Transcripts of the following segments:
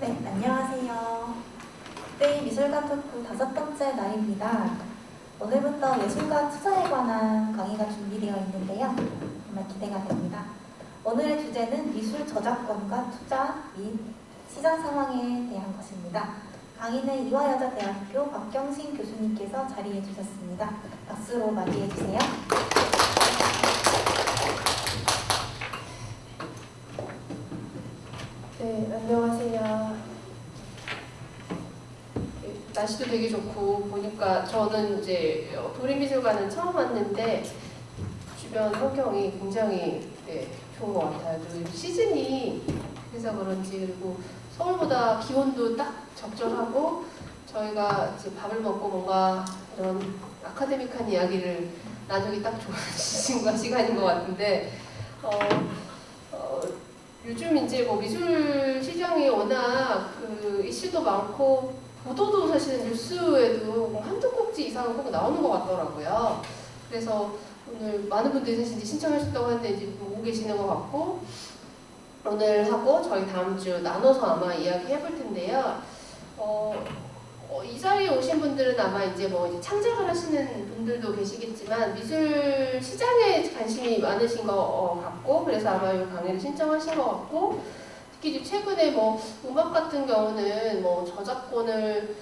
네, 안녕하세요. 네, 미술관 토크 5번째 날입니다. 오늘부터 예술과 투자에 관한 강의가 준비되어 있는데요. 정말 기대가 됩니다. 오늘의 주제는 미술 저작권과 투자 및 시장 상황에 대한 것입니다. 강의는 이화여자대학교 박경신 교수님께서 자리해 주셨습니다. 박수로 맞이해 주세요. 네, 안녕하세요. 날씨도 되게 좋고 보니까 저는 이제 도림미술관은 처음 왔는데 주변 환경이 굉장히 좋은 것 같아요. 그리고 시즌이 그래서 그런지, 그리고 서울보다 기온도 딱 적절하고 저희가 이제 밥을 먹고 뭔가 이런 아카데믹한 이야기를 나누기 딱 좋은 시즌과 시간인 것 같은데 요즘 이제 뭐 미술 시장이 워낙 이슈도 많고 보도도 사실은 뉴스에도 한두 꼭지 이상은 꼭 나오는 것 같더라고요. 그래서 오늘 많은 분들이 사실 이제 신청하셨다고 하는데 이제 오고 계시는 것 같고, 오늘 하고 저희 다음 주 나눠서 아마 이야기 해볼 텐데요. 이 자리에 오신 분들은 아마 이제 이제 창작을 하시는 분들도 계시겠지만 미술 시장에 관심이 많으신 것 같고, 그래서 아마 이 강의를 신청하신 것 같고, 특히 이제 최근에 음악 같은 경우는 저작권을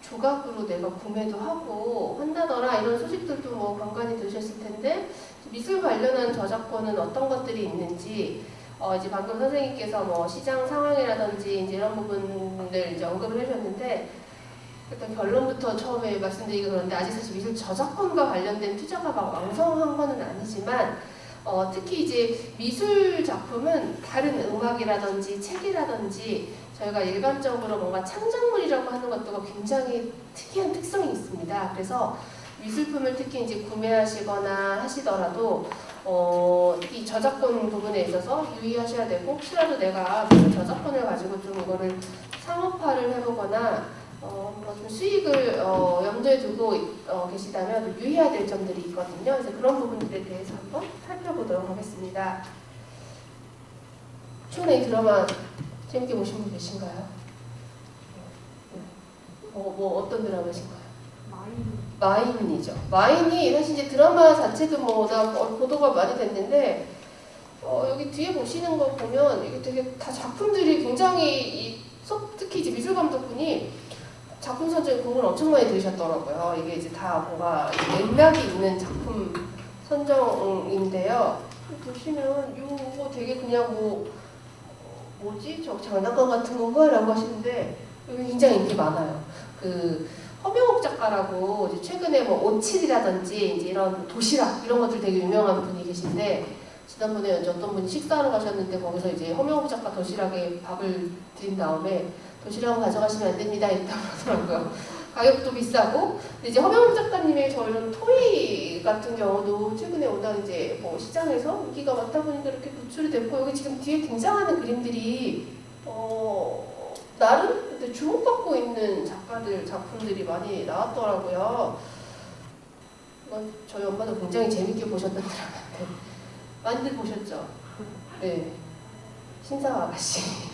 조각으로 내가 구매도 하고 한다더라 이런 소식들도 간간히 들으셨을 텐데, 미술 관련한 저작권은 어떤 것들이 있는지 이제 방금 선생님께서 시장 상황이라든지 이제 이런 부분들 이제 언급을 해주셨는데, 일단 결론부터 처음에 말씀드리기 그런데 아직 사실 미술 저작권과 관련된 투자가 막 왕성한 거는 아니지만 특히 이제 미술 작품은 다른 음악이라든지 책이라든지 저희가 일반적으로 뭔가 창작물이라고 하는 것도 굉장히 특이한 특성이 있습니다. 그래서 미술품을 특히 이제 구매하시거나 하시더라도 이 저작권 부분에 있어서 유의하셔야 되고, 혹시라도 내가 저작권을 가지고 좀 이거를 상업화를 해보거나 좀 수익을 염두에 두고 계시다면 유의해야 될 점들이 있거든요. 그래서 그런 부분들에 대해서 한번 살펴보도록 하겠습니다. 최근에 이 드라마 재밌게 보신 분 계신가요? 어떤 드라마신가요? 마인이죠. 마인이 사실 이제 드라마 자체도 워낙 보도가 많이 됐는데 여기 뒤에 보시는 거 보면 이게 되게 다 작품들이 굉장히 특히 이제 미술 감독분이 작품 선정에 공을 엄청 많이 들이셨더라고요. 이게 이제 다 뭔가 맥락이 있는 작품 선정인데요. 보시면 이거 되게 그냥 뭐지? 저 장난감 같은 건가? 라고 하시는데 여기 굉장히 인기 많아요. 허명옥 작가라고 이제 최근에 오칠이라든지 이제 이런 도시락 이런 것들 되게 유명한 분이 계신데, 지난번에 어떤 분이 식사하러 가셨는데 거기서 이제 허명옥 작가 도시락에 밥을 드린 다음에 도시락은 가져가시면 안 됩니다 이랬다고 하더라고요. 가격도 비싸고. 근데 이제 허명옥 작가님의 저 이런 토이 같은 경우도 최근에 워낙 이제 시장에서 인기가 많다 보니까 이렇게 노출이 됐고, 여기 지금 뒤에 등장하는 그림들이 나름 근데 주목받고 있는 작품들이 많이 나왔더라고요. 저희 엄마도 굉장히 재밌게 보셨던 드라마인데 많이들 보셨죠? 네, 신사와 아가씨.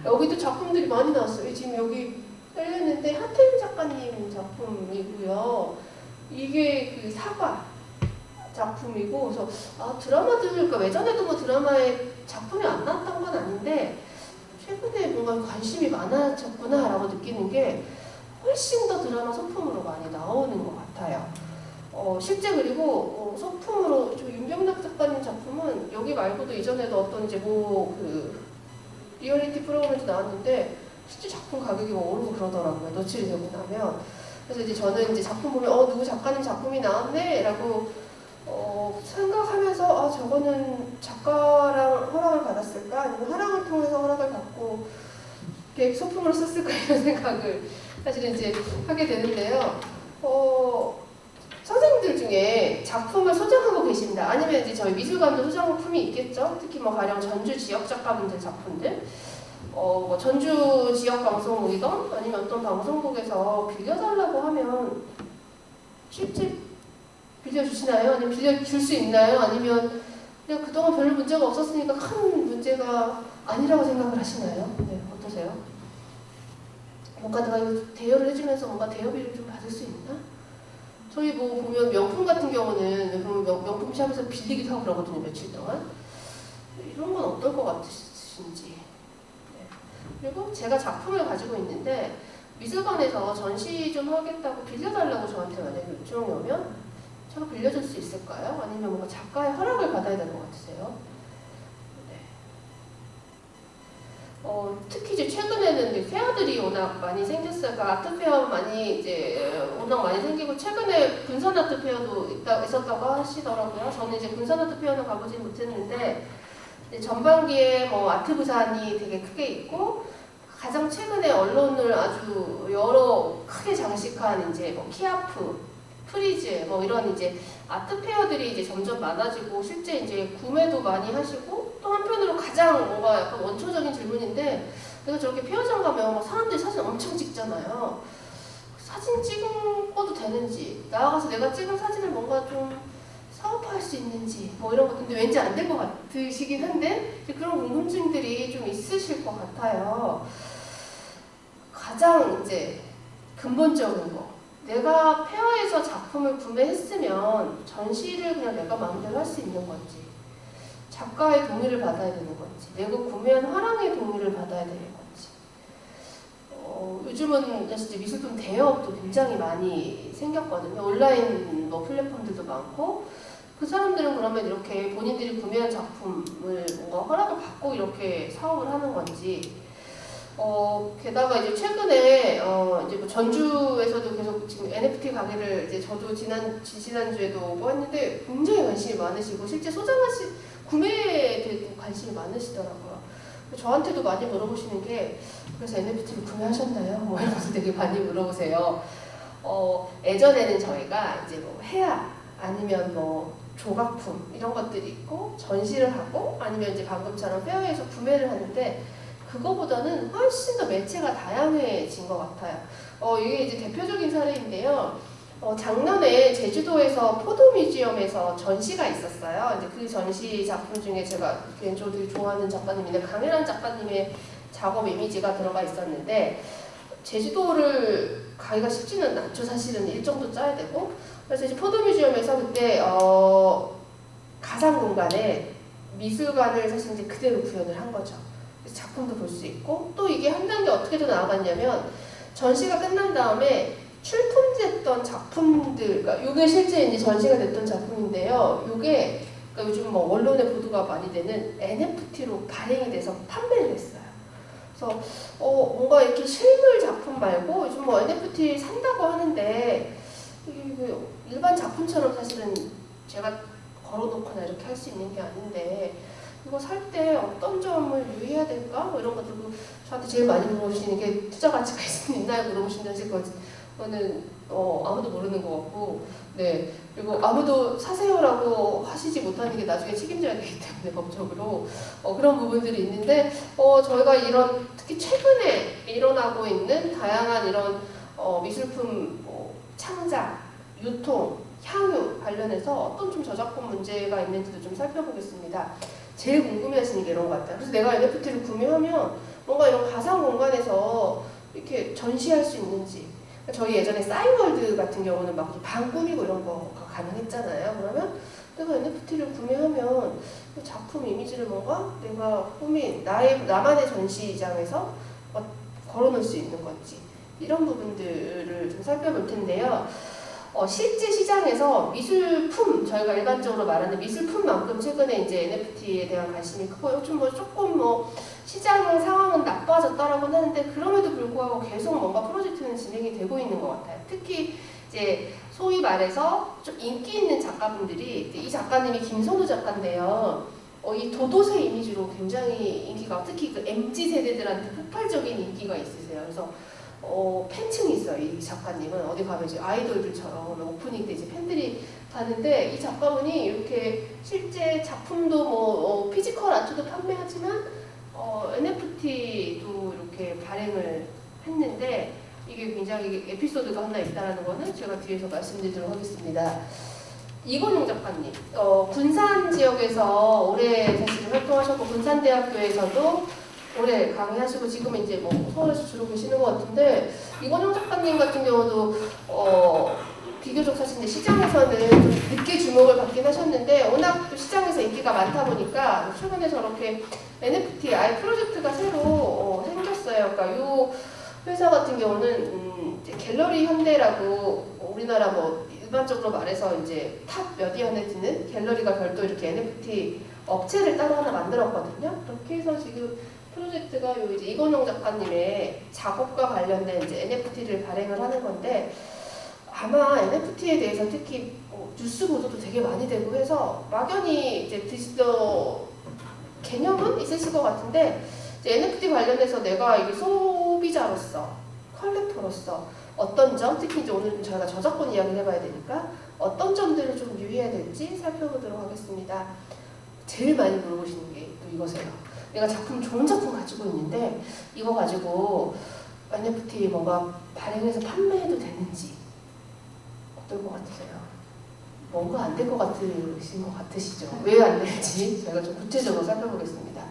여기도 작품들이 많이 나왔어요. 지금 여기 딸렸는데 하태임 작가님 작품이고요. 이게 사과 작품이고, 그래서 드라마들, 그러니까 예전에도 드라마에 작품이 안 나왔던 건 아닌데 최근에 뭔가 관심이 많아졌구나라고 느끼는 게 훨씬 더 드라마 소품으로 많이 나오는 것 같아요. 실제 그리고 소품으로 저 윤병락 작가님 작품은 여기 말고도 이전에도 어떤 이제 리얼리티 프로그램에도 나왔는데 실제 작품 가격이 오르고 그러더라고요. 노출이 되고 나면. 그래서 이제 저는 이제 작품 보면 누구 작가님 작품이 나왔네 라고 생각하면서 저거는 작가랑 허락을 받았을까? 아니면 화랑을 통해서 허락을 받고 계획 소품으로 썼을까? 이런 생각을 사실은 이제 하게 되는데요. 선생님들 중에 작품을 소장하고 계신다, 아니면 이제 저희 미술관도 소장품이 있겠죠? 특히 가령 전주 지역 작가분들 작품들, 전주 지역 방송국이건 아니면 어떤 방송국에서 빌려달라고 하면 실제 빌려주시나요? 아니면 빌려줄 수 있나요? 아니면 그냥 그동안 별로 문제가 없었으니까 큰 문제가 아니라고 생각을 하시나요? 네, 어떠세요? 뭔가 내가 이거 대여를 해주면서 뭔가 대여비를 좀 받을 수 있나? 저희 뭐 보면 명품 같은 경우는 명품 샵에서 빌리기도 하고 그러거든요, 며칠 동안. 이런 건 어떨 것 같으신지. 네. 그리고 제가 작품을 가지고 있는데 미술관에서 전시 좀 하겠다고 빌려달라고 저한테 만약에 요청이 오면 제가 빌려줄 수 있을까요? 아니면 뭔가 작가의 허락을 받아야 되는 것 같으세요? 네. 특히 이제 최근에는 이제 페어들이 워낙 많이 생겼어요. 그러니까 아트 페어 많이 이제 워낙 많이 생기고 최근에 군산 아트 페어도 있었다고 하시더라고요. 저는 이제 군산 아트 페어는 가보진 못했는데 이제 전반기에 뭐 아트 부산이 되게 크게 있고 가장 최근에 언론을 아주 여러 크게 장식한 이제 뭐 키아프, 프리즈 뭐 이런 이제 아트 페어들이 이제 점점 많아지고 실제 이제 구매도 많이 하시고 또 한편으로 가장 뭔가 약간 원초적인 질문인데 내가 저렇게 페어장 가면 막 사람들이 사진 엄청 찍잖아요. 사진 찍어도 되는지 나아가서 내가 찍은 사진을 뭔가 좀 사업화할 수 있는지 뭐 이런 것들 왠지 안 될 것 같으시긴 한데 그런 궁금증들이 좀 있으실 것 같아요. 가장 이제 근본적인 거 내가 페어에서 작품을 구매했으면 전시를 그냥 내가 마음대로 할 수 있는 건지 작가의 동의를 받아야 되는 건지 내가 구매한 화랑의 동의를 받아야 되는 건지 요즘은 사실 미술품 대여업도 굉장히 많이 생겼거든요. 온라인 뭐 플랫폼들도 많고 그 사람들은 그러면 이렇게 본인들이 구매한 작품을 뭔가 허락을 받고 이렇게 사업을 하는 건지 게다가 이제 최근에 이제 뭐 전주에서도 계속 지금 NFT 가게를 이제 저도 지난주에도 오고 했는데 굉장히 관심이 많으시고 실제 구매에 관심이 많으시더라고요. 저한테도 많이 물어보시는 게 그래서 NFT를 구매하셨나요? 뭐 이런 것을 되게 많이 물어보세요. 예전에는 저희가 이제 뭐 해야 아니면 뭐 조각품 이런 것들이 있고 전시를 하고 아니면 이제 방금처럼 페어에서 구매를 하는데 그거보다는 훨씬 더 매체가 다양해진 것 같아요. 이게 이제 대표적인 사례인데요. 작년에 제주도에서 포도뮤지엄에서 전시가 있었어요. 이제 그 전시 작품 중에 제가 개인적으로 되게 좋아하는 작가님인데 강혜란 작가님의 작업 이미지가 들어가 있었는데 제주도를 가기가 쉽지는 않죠. 사실은 일정도 짜야 되고. 그래서 이제 포도뮤지엄에서 그때 가상 공간에 미술관을 사실 이제 그대로 구현을 한 거죠. 작품도 볼 수 있고 또 이게 한 단계 어떻게 더 나아갔냐면 전시가 끝난 다음에 출품됐던 작품들, 그러니까 이게 실제 이제 전시가 됐던 작품인데요. 이게 그러니까 요즘 뭐 언론에 보도가 많이 되는 NFT로 발행이 돼서 판매를 했어요. 그래서 뭔가 이렇게 실물 작품 말고 요즘 뭐 NFT 산다고 하는데 이게 일반 작품처럼 사실은 제가 걸어놓거나 이렇게 할 수 있는 게 아닌데 이거 살 때 어떤 점을 유의해야 될까? 뭐 이런 것들 저한테 제일 많이 물어보시는 게 투자 가치가 있나요? 물어보신다실 거지. 그거는 아무도 모르는 것 같고, 네. 그리고 아무도 사세요라고 하시지 못하는 게 나중에 책임져야 되기 때문에 법적으로 그런 부분들이 있는데 저희가 이런 특히 최근에 일어나고 있는 다양한 이런 미술품 창작, 유통, 향유 관련해서 어떤 좀 저작권 문제가 있는지도 좀 살펴보겠습니다. 제일 궁금해하시는 게 이런 것 같아요. 그래서 내가 NFT를 구매하면 뭔가 이런 가상 공간에서 이렇게 전시할 수 있는지. 저희 예전에 싸이월드 같은 경우는 막 방 꾸미고 이런 거가 가능했잖아요. 그러면 내가 NFT를 구매하면 작품 이미지를 뭔가 내가 꾸민 나만의 전시장에서 걸어놓을 수 있는 건지 이런 부분들을 좀 살펴볼 텐데요. 실제 시장에서 미술품, 저희가 일반적으로 말하는 미술품만큼 최근에 이제 NFT에 대한 관심이 크고 조금 시장 상황은 나빠졌다라고는 하는데 그럼에도 불구하고 계속 뭔가 프로젝트는 진행이 되고 있는 것 같아요. 특히 이제 소위 말해서 좀 인기 있는 작가분들이 이 작가님이 김선우 작가인데요. 이 도도새 이미지로 굉장히 인기가 특히 그 MZ 세대들한테 폭발적인 인기가 있으세요. 그래서 팬층이 있어요. 이 작가님은 어디 가면 이제 아이돌들처럼 오프닝 때 이제 팬들이 가는데 이 작가분이 이렇게 실제 작품도 피지컬 아트도 판매하지만 NFT도 이렇게 발행을 했는데 이게 굉장히 에피소드가 하나 있다라는 거는 제가 뒤에서 말씀드리도록 하겠습니다. 이건용 작가님, 군산 지역에서 오래 사실 활동하셨고 군산대학교에서도 오래 강의하시고 지금은 이제 뭐 서울에서 주로 계시는 것 같은데 이건영 작가님 같은 경우도 비교적 사실 이제 시장에서는 좀 늦게 주목을 받긴 하셨는데 워낙 또 시장에서 인기가 많다 보니까 최근에 저렇게 NFT 아예 프로젝트가 새로 생겼어요. 그러니까 이 회사 같은 경우는 이제 갤러리 현대라고 우리나라 뭐 일반적으로 말해서 이제 탑 몇 위 안에 드는 갤러리가 별도 이렇게 NFT 업체를 따로 하나 만들었거든요. 그렇게 해서 지금 프로젝트가 요 이제 이건영 작가님의 작업과 관련된 이제 NFT를 발행을 하는 건데 아마 NFT에 대해서 특히 뉴스 보도도 되게 많이 되고 해서 막연히 이제 개념은 있으실 것 같은데 이제 NFT 관련해서 내가 이게 소비자로서 컬렉터로서 어떤 점, 특히 이제 오늘 저희가 저작권 이야기를 해봐야 되니까 어떤 점들을 좀 유의해야 될지 살펴보도록 하겠습니다. 제일 많이 물어보시는 게 또 이거세요. 내가 좋은 작품 가지고 있는데 이거 가지고 NFT 뭔가 발행해서 판매해도 되는지 어떨 것 같으세요? 뭔가 안 될 것 같으신 것 같으시죠? 왜 안 될지 저희가 좀 구체적으로 살펴보겠습니다.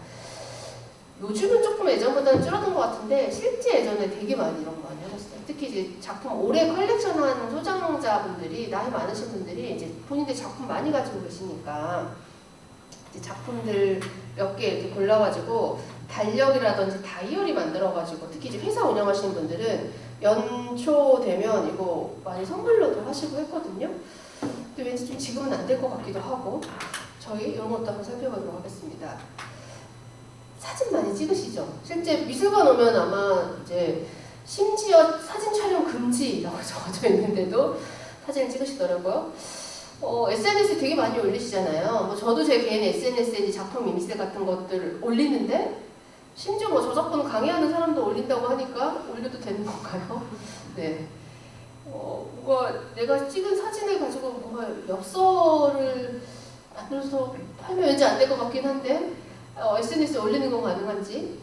요즘은 조금 예전보다는 줄어든 것 같은데 실제 예전에 되게 많이 이런 거 많이 하셨어요. 특히 이제 작품 오래 컬렉션하는 소장자분들이 나이 많으신 분들이 이제 본인들 작품 많이 가지고 계시니까 이제 작품들 몇 개 이렇게 골라가지고 달력이라든지 다이어리 만들어가지고 특히 이제 회사 운영하시는 분들은 연초 되면 이거 많이 선물로도 하시고 했거든요. 근데 왠지 좀 지금은 안 될 것 같기도 하고 저희 이런 것도 한번 살펴보도록 하겠습니다. 사진 많이 찍으시죠? 실제 미술관 오면 아마 이제 심지어 사진 촬영 금지라고 적어져 있는데도 사진을 찍으시더라고요. SNS에 되게 많이 올리시잖아요. 뭐 저도 제 개인 SNS에 작품 이미지 같은 것들 올리는데 심지어 뭐 저작권 강의하는 사람도 올린다고 하니까 올려도 되는 건가요? 네. 뭔가 내가 찍은 사진을 가지고 뭔가 엽서를 만들어서 팔면 왠지 안 될 것 같긴 한데 SNS에 올리는 건 가능한지.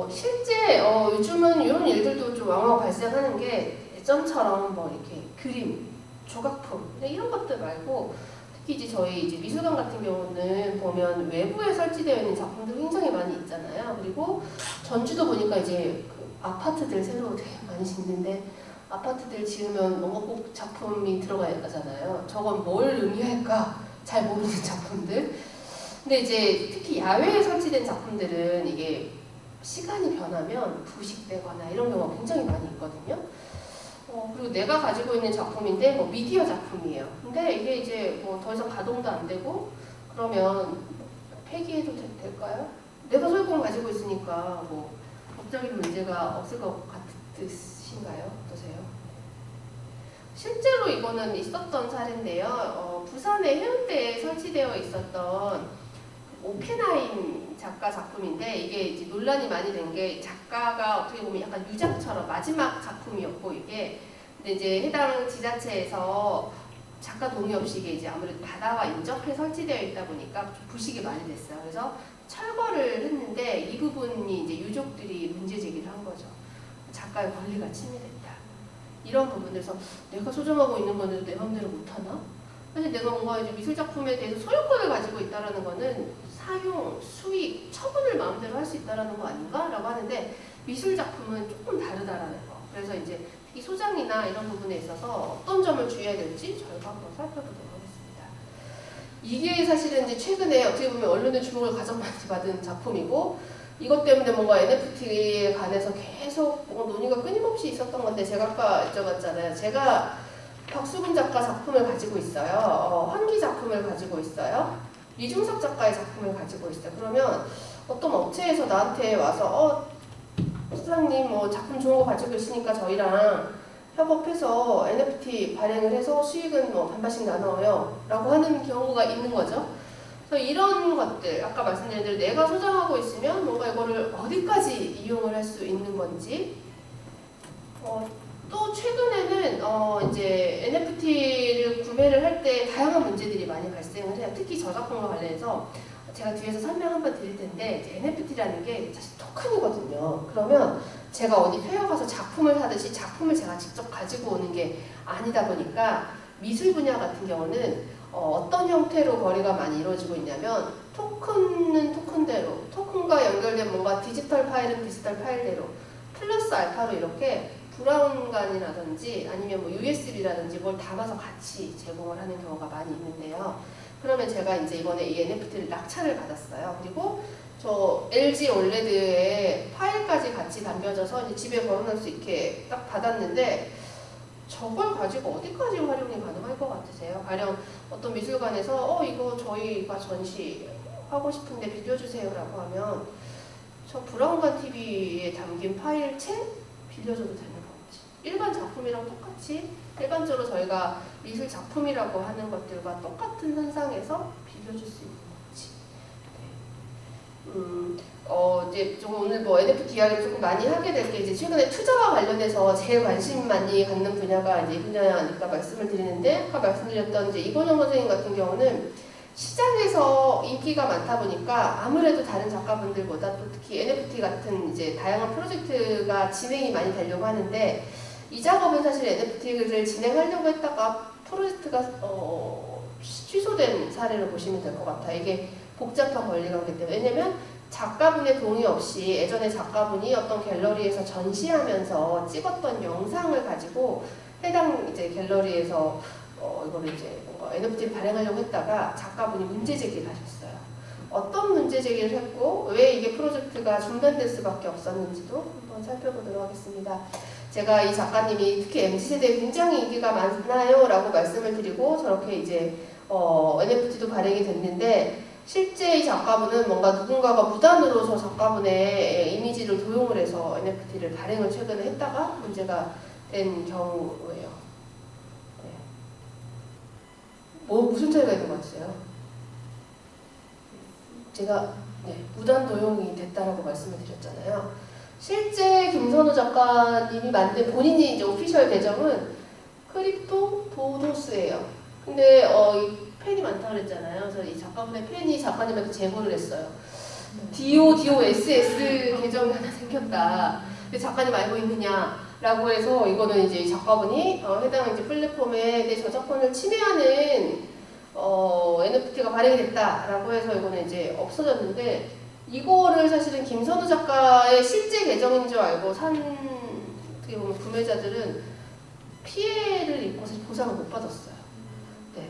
실제 요즘은 이런 일들도 좀 왕왕 발생하는 게 예전처럼 뭐 이렇게 그림, 조각품 이런 것들 말고 특히 이제 저희 이제 미술관 같은 경우는 보면 외부에 설치되어 있는 작품들 굉장히 많이 있잖아요. 그리고 전주도 보니까 이제 그 아파트들 새로 되게 많이 짓는데 아파트들 지으면 뭔가 꼭 작품이 들어가야 하잖아요. 저건 뭘 의미할까 잘 모르는 작품들. 근데 이제 특히 야외에 설치된 작품들은 이게 시간이 변하면 부식되거나 이런 경우가 굉장히 많이 있거든요. 그리고 내가 가지고 있는 작품인데 뭐 미디어 작품이에요. 근데 이게 이제 뭐 더 이상 가동도 안 되고 그러면 폐기해도 될까요? 내가 소유권 가지고 있으니까 뭐 법적인 문제가 없을 것 같으신가요? 어떠세요? 실제로 이거는 있었던 사례인데요. 부산의 해운대에 설치되어 있었던 오펜하임 작가 작품인데 이게 이제 논란이 많이 된 게 작가가 어떻게 보면 약간 유작처럼 마지막 작품이었고 이게 근데 이제 해당 지자체에서 작가 동의 없이 이게 이제 아무래도 바다와 인접해 설치되어 있다 보니까 좀 부식이 많이 됐어요. 그래서 철거를 했는데 이 부분이 이제 유족들이 문제 제기를 한 거죠. 작가의 권리가 침해됐다. 이런 부분에서 내가 소장하고 있는 건데도 내 마음대로 못하나? 사실 내가 뭔가 이제 미술 작품에 대해서 소유권을 가지고 있다라는 거는 사용, 수익, 처분을 마음대로 할 수 있다라는 거 아닌가라고 하는데 미술 작품은 조금 다르다라는 거. 그래서 이제 이 소장이나 이런 부분에 있어서 어떤 점을 주의해야 될지 저희가 한번 살펴보도록 하겠습니다. 이게 사실은 이제 최근에 어떻게 보면 언론의 주목을 가장 많이 받은 작품이고 이것 때문에 뭔가 NFT에 관해서 계속 뭔가 논의가 끊임없이 있었던 건데 제가 아까 여쭤봤잖아요. 제가 박수근 작가 작품을 가지고 있어요. 환기 작품을 가지고 있어요. 이중섭 작가의 작품을 가지고 있어요. 그러면 어떤 업체에서 나한테 와서 소장님 뭐 작품 좋은 거 가지고 있으니까 저희랑 협업해서 NFT 발행을 해서 수익은 뭐 반반씩 나눠요 라고 하는 경우가 있는 거죠. 그래서 이런 것들 아까 말씀드린 대로 내가 소장하고 있으면 뭔가 이거를 어디까지 이용을 할 수 있는 건지 또 최근에는 이제 NFT를 구매를 할 때 다양한 문제들이 많이 발생을 해요. 특히 저작권과 관련해서 제가 뒤에서 설명 한번 드릴 텐데 이제 NFT라는 게 사실 토큰이거든요. 그러면 제가 어디 페어 가서 작품을 사듯이 작품을 제가 직접 가지고 오는 게 아니다 보니까 미술 분야 같은 경우는 어떤 형태로 거래가 많이 이루어지고 있냐면 토큰은 토큰대로, 토큰과 연결된 뭔가 디지털 파일은 디지털 파일대로 플러스 알파로 이렇게 브라운관이라든지 아니면 뭐 USB라든지 뭘 담아서 같이 제공을 하는 경우가 많이 있는데요. 그러면 제가 이제 이번에 이 NFT를 낙찰을 받았어요. 그리고 저 LG 올레드에 파일까지 같이 담겨져서 이제 집에 걸어놓을 수 있게 딱 받았는데 저걸 가지고 어디까지 활용이 가능할 것 같으세요? 가령 어떤 미술관에서 이거 저희가 전시하고 싶은데 빌려주세요 라고 하면 저 브라운관 TV에 담긴 파일 채 빌려줘도 되는 건지, 일반 작품이랑 똑같이 일반적으로 저희가 미술 작품이라고 하는 것들과 똑같은 선상에서 빌려줄 수 있는 건지. 이제 좀 오늘 뭐 NFT 이야기를 조금 많이 하게 될 게 이제 최근에 투자와 관련해서 제일 관심 많이 갖는 분야가 이제 이 분야니까 말씀을 드리는데, 아까 말씀드렸던 이제 이건영 선생님 같은 경우는 시장에서 인기가 많다 보니까 아무래도 다른 작가분들보다 또 특히 NFT 같은 이제 다양한 프로젝트가 진행이 많이 되려고 하는데, 이 작업은 사실 NFT를 진행하려고 했다가 프로젝트가 취소된 사례를 보시면 될 것 같아요. 이게 복잡한 권리관계 때문에. 왜냐면 작가분의 동의 없이 예전에 작가분이 어떤 갤러리에서 전시하면서 찍었던 영상을 가지고 해당 이제 갤러리에서 이거를 이제 뭔가 NFT를 발행하려고 했다가 작가분이 문제 제기를 하셨어요. 어떤 문제 제기를 했고 왜 이게 프로젝트가 중단될 수밖에 없었는지도 한번 살펴보도록 하겠습니다. 제가 이 작가님이 특히 MZ세대에 굉장히 인기가 많아요 라고 말씀을 드리고 저렇게 이제 NFT도 발행이 됐는데, 실제 이 작가분은 뭔가 누군가가 무단으로 저 작가분의 이미지를 도용을 해서 NFT를 발행을 최근에 했다가 문제가 된 경우예요. 네. 무슨 차이가 있는 것 같으세요? 제가 무단 도용이 됐다라고 말씀을 드렸잖아요. 실제 김선우 작가님이 만든 본인이 이제 오피셜 계정은 크립토 도도스예요. 근데 이 팬이 많다고 그랬잖아요. 그래서 이 작가분의 팬이 작가님한테 제보를 했어요. DOSS 계정이 하나 생겼다. 근데 작가님 알고 있느냐라고 해서 이거는 이제 이 작가분이 해당 이제 플랫폼에 내 저작권을 침해하는 NFT가 발행이 됐다라고 해서 이거는 이제 없어졌는데, 이거를 사실은 김선우 작가의 실제 계정인 줄 알고 어떻게 보면 구매자들은 피해를 입고 사실 보상을 못 받았어요. 네.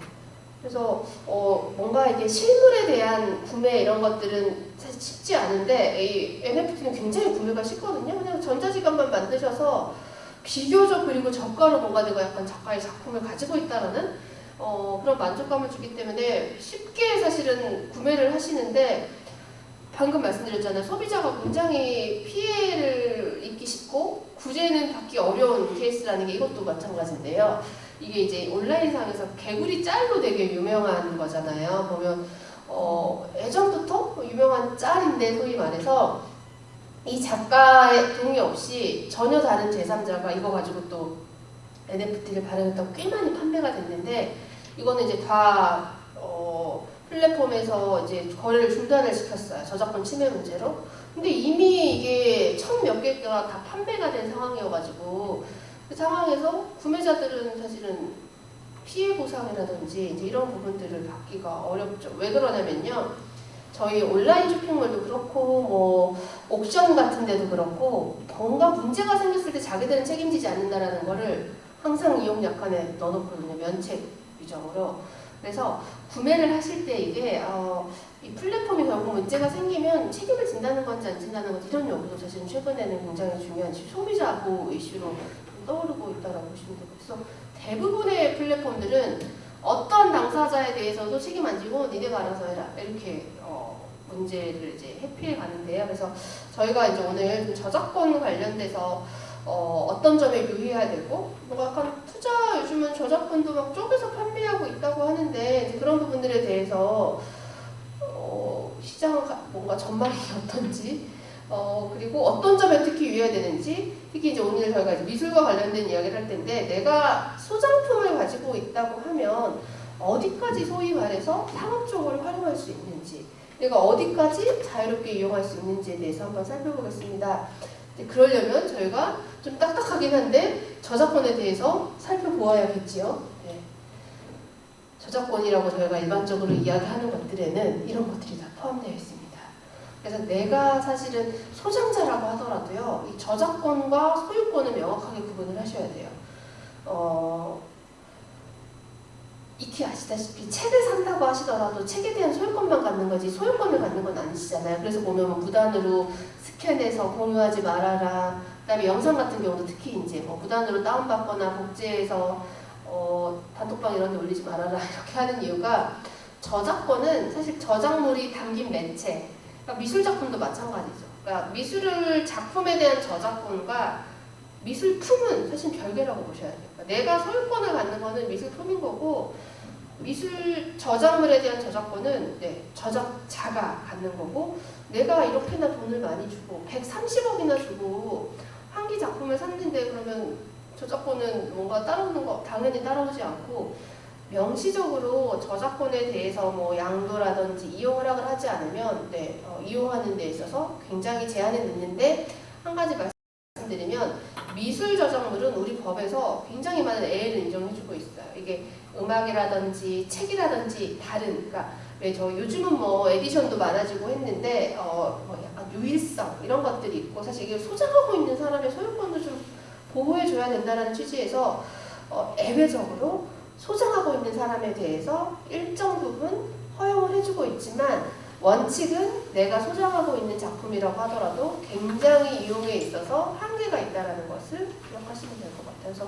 그래서 뭔가 이게 실물에 대한 구매 이런 것들은 사실 쉽지 않은데 이 NFT는 굉장히 구매가 쉽거든요. 그냥 전자지갑만 만드셔서 비교적 그리고 저가로 뭔가 내가 약간 작가의 작품을 가지고 있다라는 그런 만족감을 주기 때문에 쉽게 사실은 구매를 하시는데, 방금 말씀드렸잖아요. 소비자가 굉장히 피해를 입기 쉽고 구제는 받기 어려운 케이스라는 게 이것도 마찬가지인데요. 이게 이제 온라인상에서 개구리 짤로 되게 유명한 거잖아요. 보면 예전부터 유명한 짤인데, 소위 말해서 이 작가의 동의 없이 전혀 다른 제3자가 이거 가지고 또 NFT를 발행했다고 꽤 많이 판매가 됐는데, 이거는 이제 다 플랫폼에서 이제 거래를 중단을 시켰어요. 저작권 침해 문제로. 근데 이미 이게 1000몇 개가 다 판매가 된 상황이어가지고, 그 상황에서 구매자들은 사실은 피해 보상이라든지 이제 이런 부분들을 받기가 어렵죠. 왜 그러냐면요. 저희 온라인 쇼핑몰도 그렇고 뭐 옥션 같은 데도 그렇고 뭔가 문제가 생겼을 때 자기들은 책임지지 않는다라는 거를 항상 이용 약관에 넣어놓거든요. 면책 규정으로. 그래서 구매를 하실 때 이게 이 플랫폼이 결국 문제가 생기면 책임을 진다는 건지 안 진다는 건지 이런 여부도 사실은 최근에는 굉장히 중요한 소비자 보호 이슈로 떠오르고 있다고 보시면 되고, 그래서 대부분의 플랫폼들은 어떤 당사자에 대해서도 책임 안 지고 니네가 알아서 해라 이렇게 문제를 이제 회피해 가는데요. 그래서 저희가 이제 오늘 좀 저작권 관련돼서 어떤 점에 유의해야 되고, 뭐 약간 투자 요즘은 저작권도 막 쪼개서 판매하고 있다고 하는데 이제 그런 부분들에 대해서 시장 뭔가 전망이 어떤지, 그리고 어떤 점에 특히 유의해야 되는지, 특히 이제 오늘 저희가 이제 미술과 관련된 이야기를 할 텐데, 내가 소장품을 가지고 있다고 하면 어디까지 소위 말해서 상업적으로 활용할 수 있는지, 내가 어디까지 자유롭게 이용할 수 있는지에 대해서 한번 살펴보겠습니다. 그러려면 저희가 좀 딱딱하긴 한데 저작권에 대해서 살펴보아야겠지요. 네. 저작권이라고 저희가 일반적으로 이야기하는 것들에는 이런 것들이 다 포함되어 있습니다. 그래서 내가 사실은 소장자라고 하더라도요, 이 저작권과 소유권을 명확하게 구분을 하셔야 돼요. 익히 아시다시피 책을 산다고 하시더라도 책에 대한 소유권만 갖는 거지 소유권을 갖는 건 아니시잖아요. 그래서 보면 뭐 무단으로 스캔해서 공유하지 말아라. 그다음에 영상 같은 경우도 특히 이제 뭐 무단으로 다운받거나 복제해서 단톡방 이런 데 올리지 말아라 이렇게 하는 이유가 저작권은 사실 저작물이 담긴 매체, 그러니까 미술 작품도 마찬가지죠. 그러니까 미술을 작품에 대한 저작권과 미술품은 사실 별개라고 보셔야 돼요. 그러니까 내가 소유권을 갖는 거는 미술품인 거고 미술 저작물에 대한 저작권은 저작자가 갖는 거고 내가 이렇게나 돈을 많이 주고 130억이나 주고 한 개 작품을 샀는데 그러면 저작권은 뭔가 따라오는 거 당연히 따라오지 않고 명시적으로 저작권에 대해서 뭐 양도라든지 이용 허락을 하지 않으면 이용하는 데 있어서 굉장히 제한이 있는데 한 가지 말씀드리면 미술 저작물은 우리 법에서 굉장히 많은 예외를 인정해주고 있어요. 이게 음악이라든지 책이라든지 다른 그러니까 왜 저 요즘은 뭐 에디션도 많아지고 했는데 뭐 약간 유일성 이런 것들이 있고 사실 이게 소장하고 있는 사람의 소유권도 좀 보호해줘야 된다는 취지에서 예외적으로 소장하고 있는 사람에 대해서 일정 부분 허용을 해주고 있지만 원칙은 내가 소장하고 있는 작품이라고 하더라도 굉장히 이용에 있어서 한계가 있다는 것을 기억하시면 될 것 같아요. 그래서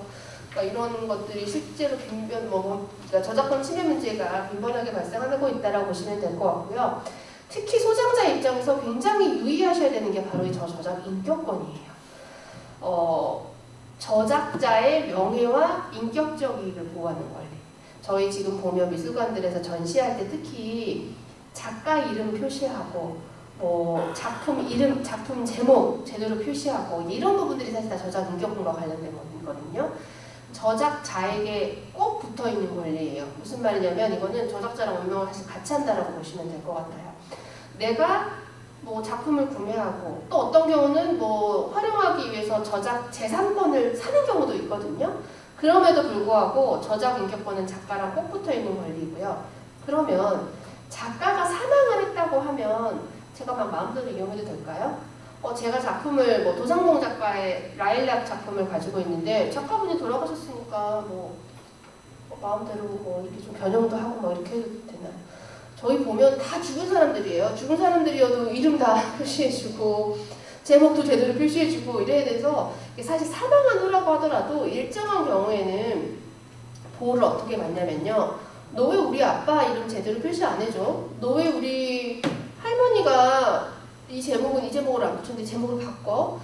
그러니까 이런 것들이 실제로 그러니까 저작권 침해 문제가 빈번하게 발생하고 있다라고 보시면 될 것 같고요. 특히 소장자 입장에서 굉장히 유의하셔야 되는 게 바로 이 저작 인격권이에요. 저작자의 명예와 인격적 이익을 보호하는 권리. 저희 지금 보면 미술관들에서 전시할 때 특히 작가 이름 표시하고 뭐 작품 이름, 작품 제목 제대로 표시하고 이런 부분들이 사실 다 저작 인격권과 관련된 거거든요. 저작자에게 꼭 붙어있는 권리예요. 무슨 말이냐면 이거는 저작자랑 운명을 사실 같이 한다라고 보시면 될 것 같아요. 내가 뭐 작품을 구매하고 또 어떤 경우는 뭐 활용하기 위해서 저작 재산권을 사는 경우도 있거든요. 그럼에도 불구하고 저작 인격권은 작가랑 꼭 붙어있는 권리이고요. 그러면 작가가 사망을 했다고 하면 제가 막 마음대로 이용해도 될까요? 제가 작품을 뭐 도상동 작가의 라일락 작품을 가지고 있는데 작가분이 돌아가셨으니까 뭐 마음대로 뭐 이렇게 좀 변형도 하고 뭐 이렇게 해도 되나요? 저희 보면 다 죽은 사람들이에요. 죽은 사람들이어도 이름 다 표시해주고 제목도 제대로 표시해주고 이래야 돼서 사실 사망한 후라고 하더라도 일정한 경우에는 보호를 어떻게 받냐면요. 너 왜 우리 아빠 이름 제대로 표시 안 해줘? 너 왜 우리 할머니가 이 제목을 안 붙였는데 제목을 바꿔?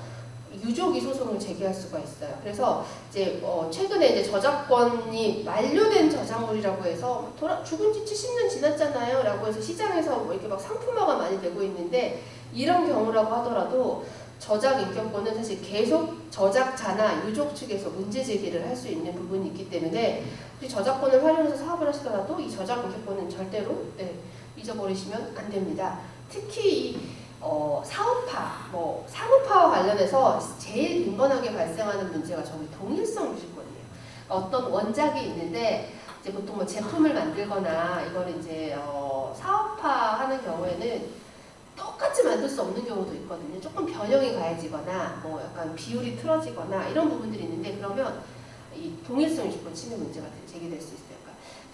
유족이 소송을 제기할 수가 있어요. 그래서 이제 최근에 이제 저작권이 만료된 저작물이라고 해서 죽은 지 70년 지났잖아요 라고 해서 시장에서 뭐 이렇게 막 상품화가 많이 되고 있는데 이런 경우라고 하더라도 저작 인격권은 사실 계속 저작자나 유족 측에서 문제 제기를 할 수 있는 부분이 있기 때문에 저작권을 활용해서 사업을 하시더라도 이 저작 인격권은 절대로 잊어버리시면 안 됩니다. 특히 이 사업화, 뭐 산업화와 관련해서 제일 빈번하게 발생하는 문제가 저기 동일성 유지권이에요. 어떤 원작이 있는데 이제 보통 뭐 제품을 만들거나 이걸 이제 사업화하는 경우에는 똑같이 만들 수 없는 경우도 있거든요. 조금 변형이 가해지거나 뭐 약간 비율이 틀어지거나 이런 부분들이 있는데 그러면 이 동일성 유지권 침해 문제가 제기될 수 있어요.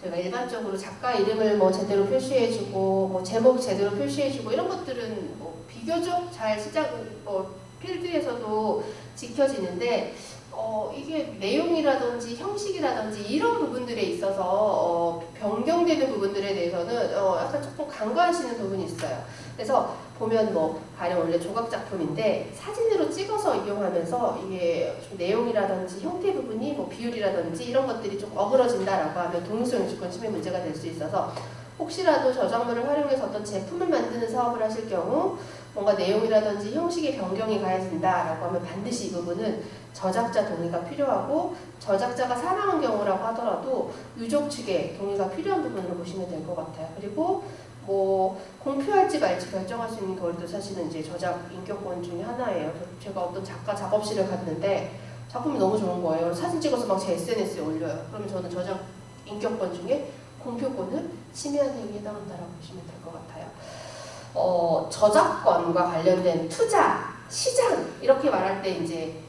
저희가 일반적으로 작가 이름을 뭐 제대로 표시해주고 뭐 제목 제대로 표시해주고 이런 것들은 뭐 비교적 잘 시장 필드에서도 지켜지는데 이게 내용이라든지 형식이라든지 이런 부분들에 있어서 변경되는 부분들에 대해서는 약간 조금 간과하시는 부분이 있어요. 그래서 보면 뭐 가령 원래 조각 작품인데 사진으로 찍어서 이용하면서 이게 좀 내용이라든지 형태 부분이 뭐 비율이라든지 이런 것들이 좀 어그러진다라고 하면 동일성 유지권 침해 문제가 될 수 있어서 혹시라도 저작물을 활용해서 어떤 제품을 만드는 사업을 하실 경우 뭔가 내용이라든지 형식의 변경이 가해진다라고 하면 반드시 이 부분은 저작자 동의가 필요하고 저작자가 사망한 경우라고 하더라도 유족 측의 동의가 필요한 부분으로 보시면 될 것 같아요. 그리고 뭐 공표할지 말지 결정할 수 있는 권리도 사실은 이제 저작 인격권 중에 하나예요. 제가 어떤 작가 작업실을 갔는데 작품이 너무 좋은 거예요. 사진 찍어서 막 제 SNS에 올려요. 그러면 저는 저작 인격권 중에 공표권을 침해한 행위에 해당한다라고 보시면 될 것 같아요. 저작권과 관련된 투자, 시장 이렇게 말할 때 이제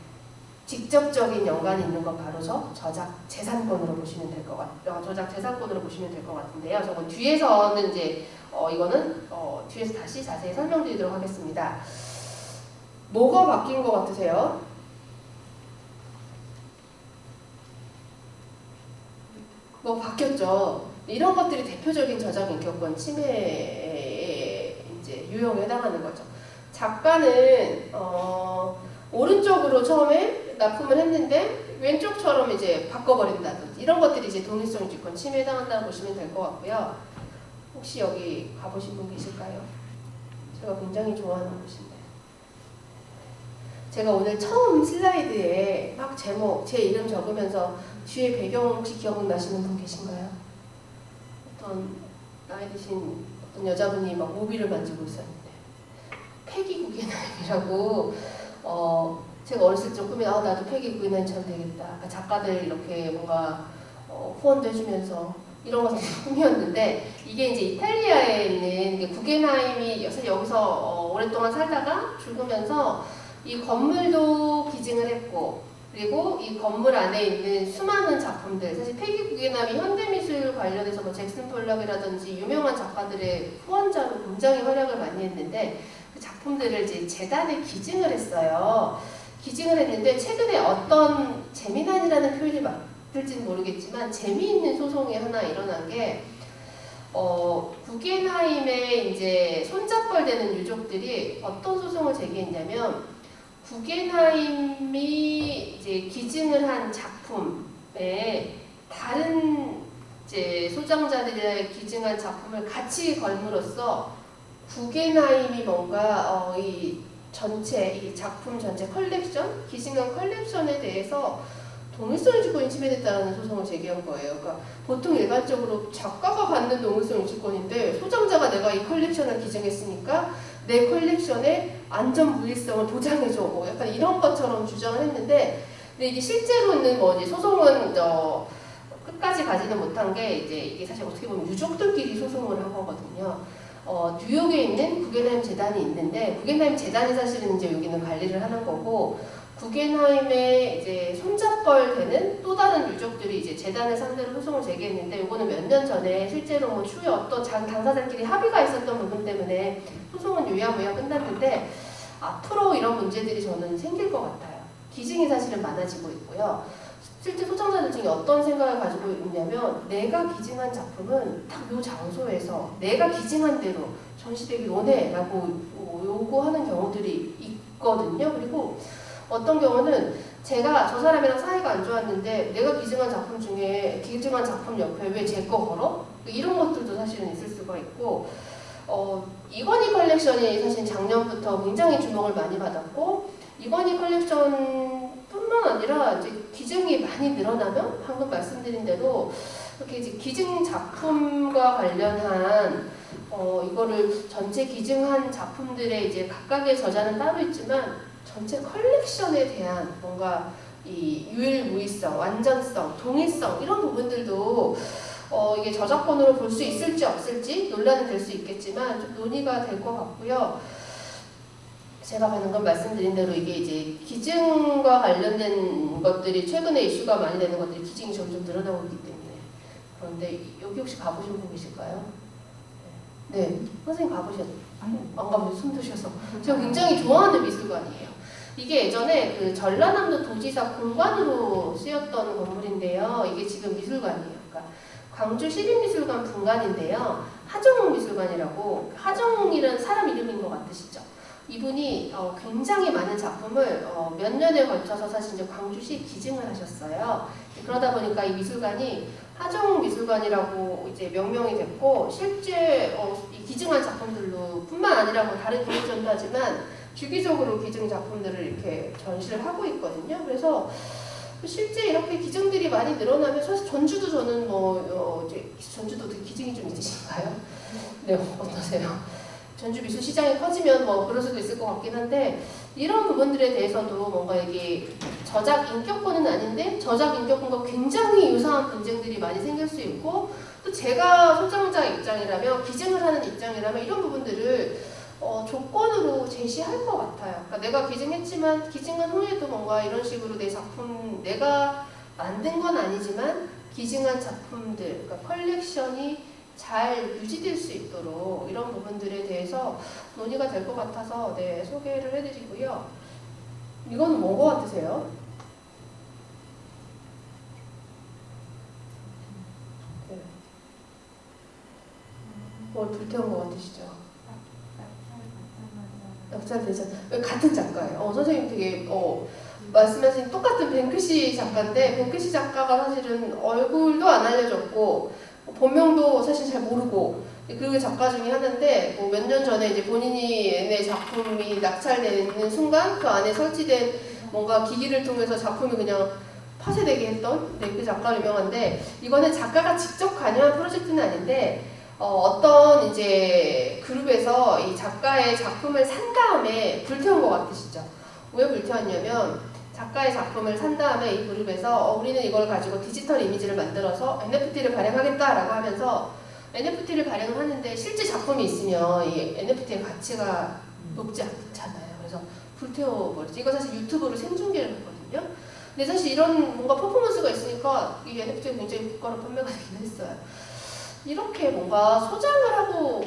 직접적인 연관이 있는 건 바로 저작 재산권으로 보시면 될 것 같아요. 저작 재산권으로 보시면 될 것 같은데요. 저건 뒤에서는 이제 이거는 뒤에서 다시 자세히 설명드리도록 하겠습니다. 뭐가 바뀐 것 같으세요? 뭐 바뀌었죠. 이런 것들이 대표적인 저작 인격권 침해의 이제 유형에 해당하는 거죠. 작가는 오른쪽으로 처음에 납품을 했는데 왼쪽처럼 이제 바꿔버린다든지 이런 것들이 이제 동일성 유지권 침해에 해당한다고 보시면 될 것 같고요. 혹시 여기 가보신 분 계실까요? 제가 굉장히 좋아하는 곳인데 제가 오늘 처음 슬라이드에 막 제목, 제 이름 적으면서 뒤에 배경 혹시 기억나시는 분 계신가요? 어떤 나이 드신 어떤 여자분이 막 모비를 만지고 있었는데 패기 구겐하임이라고 제가 어렸을 적 꿈에 나도 패기 구겐하임처럼 되겠다. 그러니까 작가들 이렇게 뭔가 후원도 해주면서 이런 것이 꿈이었는데 이게 이제 이탈리아에 있는 구겐하임이 사실 여기서 오랫동안 살다가 죽으면서 이 건물도 기증을 했고 그리고 이 건물 안에 있는 수많은 작품들 사실 패기 구겐하임이 현대미술 관련해서 뭐 잭슨 폴락이라든지 유명한 작가들의 후원자로 굉장히 활약을 많이 했는데 그 작품들을 이제 재단에 기증을 했어요. 기증을 했는데 최근에 어떤 재미난이라는 표현이 맞을지는 모르겠지만 재미있는 소송이 하나 일어난 게 구겐하임의 이제 손잡벌 되는 유족들이 어떤 소송을 제기했냐면 구겐하임이 이제 기증을 한 작품에 다른 이제 소장자들이 기증한 작품을 같이 걸므로써 구겐하임이 뭔가 이 전체 이 작품 전체 컬렉션 기증한 컬렉션에 대해서 동일성 유지권이 침해됐다는 소송을 제기한 거예요. 그러니까 보통 일반적으로 작가가 갖는 동일성 유지권인데 소장자가 내가 이 컬렉션을 기증했으니까 내 컬렉션의 안전 무일성을 보장해줘. 뭐 약간 이런 것처럼 주장을 했는데, 근데 이게 실제로는 뭐 이제 소송은 끝까지 가지는 못한 게 이게 사실 어떻게 보면 유족들끼리 소송을 한 거거든요. 뉴욕에 있는 구겐하임 재단이 있는데 구겐하임 재단이 사실은 이제 여기는 관리를 하는 거고 구겐하임의 이제 손잡벌 되는 또 다른 유족들이 이제 재단을 상대로 소송을 제기했는데 이거는 몇 년 전에 실제로 뭐 추후에 어떤 당사자끼리 합의가 있었던 부분 때문에 소송은 유야무야 끝났는데 앞으로 이런 문제들이 저는 생길 것 같아요. 기증이 사실은 많아지고 있고요. 실제 소장자들 중에 어떤 생각을 가지고 있냐면 내가 기증한 작품은 딱 요 장소에서 내가 기증한 대로 전시되길 원해라고 요구하는 경우들이 있거든요. 그리고 어떤 경우는 제가 저 사람이랑 사이가 안 좋았는데 내가 기증한 작품 중에 기증한 작품 옆에 왜 제 거 걸어? 이런 것들도 사실은 있을 수가 있고 이건희 컬렉션이 사실 작년부터 굉장히 주목을 많이 받았고 이건희 컬렉션뿐만 아니라 이제 기증이 많이 늘어나면 방금 말씀드린 대로 이렇게 이제 기증 작품과 관련한 이거를 전체 기증한 작품들의 이제 각각의 저자는 따로 있지만 전체 컬렉션에 대한 뭔가 이 유일무이성, 완전성, 동일성 이런 부분들도 이게 저작권으로 볼 수 있을지 없을지 논란은 될 수 있겠지만 좀 논의가 될 것 같고요. 제가 방금 말씀드린 대로 이게 이제 기증과 관련된 것들이 최근에 이슈가 많이 되는 것들이 기증이 점점 늘어나고 있기 때문에 그런데 여기 혹시 가보신 분 계실까요? 네, 선생님 가보셨나요? 안 가보셔서 숨 드셔서 제가 굉장히 좋아하는 미술관이에요. 이게 예전에 그 전라남도 도지사 공관으로 쓰였던 건물인데요. 이게 지금 미술관이에요. 그러니까 광주 시립미술관 분관인데요. 하정웅 미술관이라고 하정웅이라는 사람 이름인 것 같으시죠? 이분이 굉장히 많은 작품을 몇 년에 걸쳐서 사실 이제 광주시 기증을 하셨어요. 그러다 보니까 이 미술관이 하정웅 미술관이라고 이제 명명이 됐고 실제 이 기증한 작품들로 뿐만 아니라 뭐 다른 기증전도 하지만 주기적으로 기증 작품들을 이렇게 전시를 하고 있거든요. 그래서 실제 이렇게 기증들이 많이 늘어나면 사실 전주도 저는 이제 전주도 기증이 좀 있으신가요? 네, 어떠세요? 전주 미술 시장이 커지면 뭐 그럴 수도 있을 것 같긴 한데 이런 부분들에 대해서도 뭔가 이게 저작 인격권은 아닌데 저작 인격권과 굉장히 유사한 분쟁들이 많이 생길 수 있고 또 제가 소장자 입장이라면 기증을 하는 입장이라면 이런 부분들을 조건으로 제시할 것 같아요. 그러니까 내가 기증했지만 기증한 후에도 뭔가 이런 식으로 내 작품 내가 만든 건 아니지만 기증한 작품들 그러니까 컬렉션이 잘 유지될 수 있도록 이런 부분들에 대해서 논의가 될 것 같아서 네, 소개를 해드리고요. 이거는 뭔 것 같으세요? 네. 뭘 불태운 것 같으시죠? 낙찰되죠. 같은 작가예요. 선생님 되게 말씀하신 똑같은 뱅크시 작가인데 뱅크시 작가가 사실은 얼굴도 안 알려졌고 본명도 사실 잘 모르고 그 작가 중에 하나인데 뭐 몇 년 전에 이제 본인의 작품이 낙찰되는 순간 그 안에 설치된 뭔가 기기를 통해서 작품이 그냥 파쇄되게 했던 그 작가로 유명한데 이거는 작가가 직접 관여한 프로젝트는 아닌데 어떤 이제 그룹에서 이 작가의 작품을 산 다음에 불태운 것 같으시죠? 왜 불태웠냐면 작가의 작품을 산 다음에 이 그룹에서 우리는 이걸 가지고 디지털 이미지를 만들어서 NFT를 발행하겠다라고 하면서 NFT를 발행을 하는데 실제 작품이 있으면 이 NFT의 가치가 높지 않잖아요. 그래서 불태워버리죠. 이거 사실 유튜브로 생중계를 했거든요. 근데 사실 이런 뭔가 퍼포먼스가 있으니까 이 NFT가 굉장히 고가로 판매가 되긴 했어요. 이렇게 뭔가 소장을 하고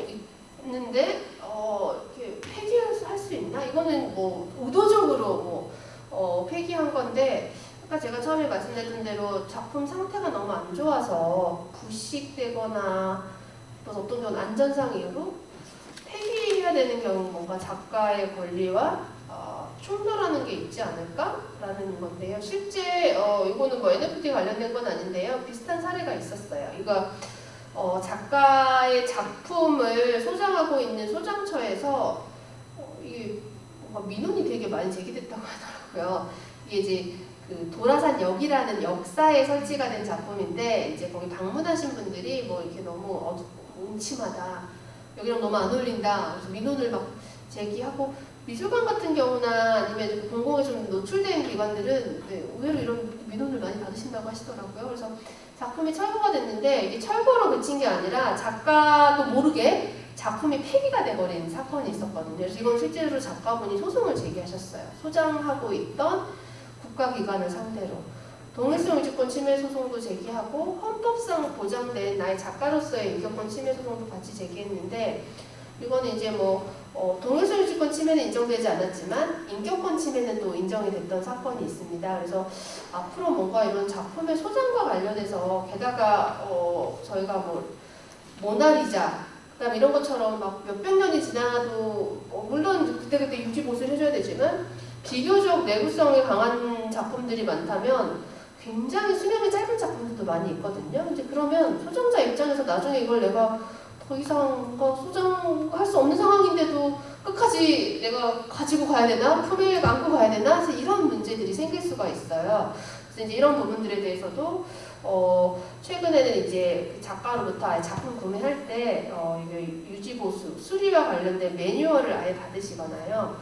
있는데 이렇게 폐기할 수 있나? 이거는 뭐 의도적으로 폐기한 건데 아까 제가 처음에 말씀드렸던 대로 작품 상태가 너무 안 좋아서 부식되거나 또 어떤 경우는 안전상 이유로 폐기해야 되는 경우 뭔가 작가의 권리와 충돌하는 게 있지 않을까라는 건데요. 실제 이거는 뭐 NFT 관련된 건 아닌데요. 비슷한 사례가 있었어요. 이거 작가의 작품을 소장하고 있는 소장처에서 이게 뭔가 민원이 되게 많이 제기됐다고 하더라고요. 이게 이제 그 도라산역이라는 역사에 설치가 된 작품인데 이제 거기 방문하신 분들이 뭐 이렇게 너무 음침하다, 여기랑 너무 안 어울린다, 그래서 민원을 막 제기하고 미술관 같은 경우나 아니면 공공에 좀 노출된 기관들은 의외로 이런 민원을 많이 받으신다고 하시더라고요. 그래서 작품이 철거가 됐는데 이게 철거로 그친 게 아니라 작가도 모르게 작품이 폐기가 돼버린 사건이 있었거든요. 그래서 이건 실제로 작가분이 소송을 제기하셨어요. 소장하고 있던 국가기관을 상대로. 동일성 유지권 침해 소송도 제기하고 헌법상 보장된 나의 작가로서의 인격권 침해 소송도 같이 제기했는데 이거는 이제 동일성 유지권 침해는 인정되지 않았지만 인격권 침해는 또 인정이 됐던 사건이 있습니다. 그래서 앞으로 뭔가 이런 작품의 소장과 관련해서 게다가 저희가 모나리자 그다음 이런 것처럼 막 몇백 년이 지나도 물론 그때그때 유지 보수를 해줘야 되지만 비교적 내구성이 강한 작품들이 많다면 굉장히 수명이 짧은 작품들도 많이 있거든요. 이제 그러면 소장자 입장에서 나중에 이걸 내가 더 이상 소장할 수 없는 상황인데도 끝까지 내가 가지고 가야 되나? 품에 안고 가야 되나? 그래서 이런 문제들이 생길 수가 있어요. 그래서 이제 이런 부분들에 대해서도 최근에는 이제 작가로부터 아예 작품 구매할 때 유지 보수, 수리와 관련된 매뉴얼을 아예 받으시거나요.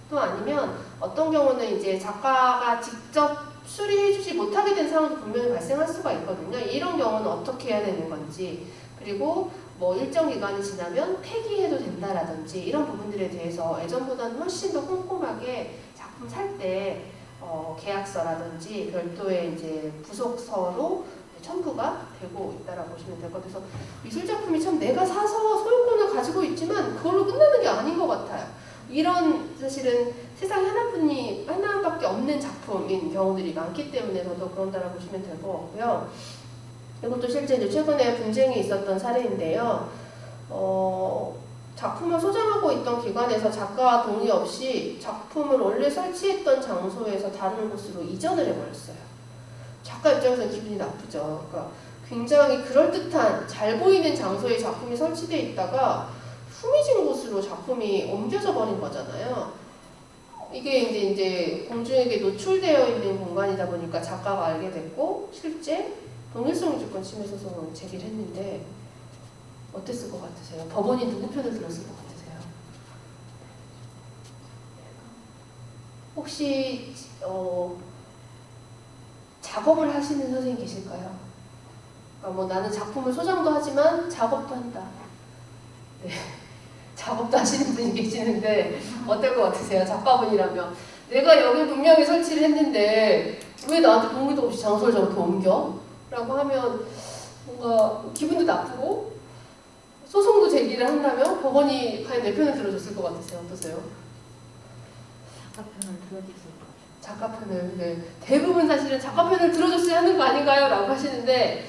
또 아니면 어떤 경우는 이제 작가가 직접 수리해주지 못하게 된 상황도 분명히 발생할 수가 있거든요. 이런 경우는 어떻게 해야 되는 건지, 그리고 일정 기간이 지나면 폐기해도 된다라든지 이런 부분들에 대해서 예전보다는 훨씬 더 꼼꼼하게 작품 살 때 계약서라든지 별도의 이제 부속서로 첨부가 되고 있다라고 보시면 될 것 같아서 미술 작품이 참 내가 사서 소유권을 가지고 있지만 그걸로 끝나는 게 아닌 것 같아요. 이런 사실은 세상에 하나밖에 없는 작품인 경우들이 많기 때문에 저도 그런다라고 보시면 될 것 같고요. 이것도 실제 이제 최근에 분쟁이 있었던 사례인데요. 작품을 소장하고 있던 기관에서 작가 동의 없이 작품을 원래 설치했던 장소에서 다른 곳으로 이전을 해버렸어요. 작가 입장에서는 기분이 나쁘죠. 그러니까 굉장히 그럴듯한 잘 보이는 장소에 작품이 설치되어 있다가 후미진 곳으로 작품이 옮겨져 버린 거잖아요. 이게 이제 공중에게 노출되어 있는 공간이다 보니까 작가가 알게 됐고 실제 동일성 유지권 침해 소송을 제기를 했는데 어땠을 것 같으세요? 법원이 누구 편을 들었을 것 같으세요? 혹시 작업을 하시는 선생님 계실까요? 그러니까 뭐 나는 작품을 소장도 하지만 작업도 한다. 네. 작업도 하시는 분이 계시는데 어떨 것 같으세요? 작가분이라면 내가 여기 분명히 설치를 했는데 왜 나한테 동의도 없이 장소를 저렇게 옮겨? 라고 하면 뭔가 기분도 나쁘고 소송도 제기를 한다면 법원이 과연 내 편을 들어줬을 것 같으세요? 어떠세요? 작가편을 들어줬을 것 같아요. 작가 편을, 네. 대부분 사실은 작가 편을 들어줬어야 하는 거 아닌가요? 라고 하시는데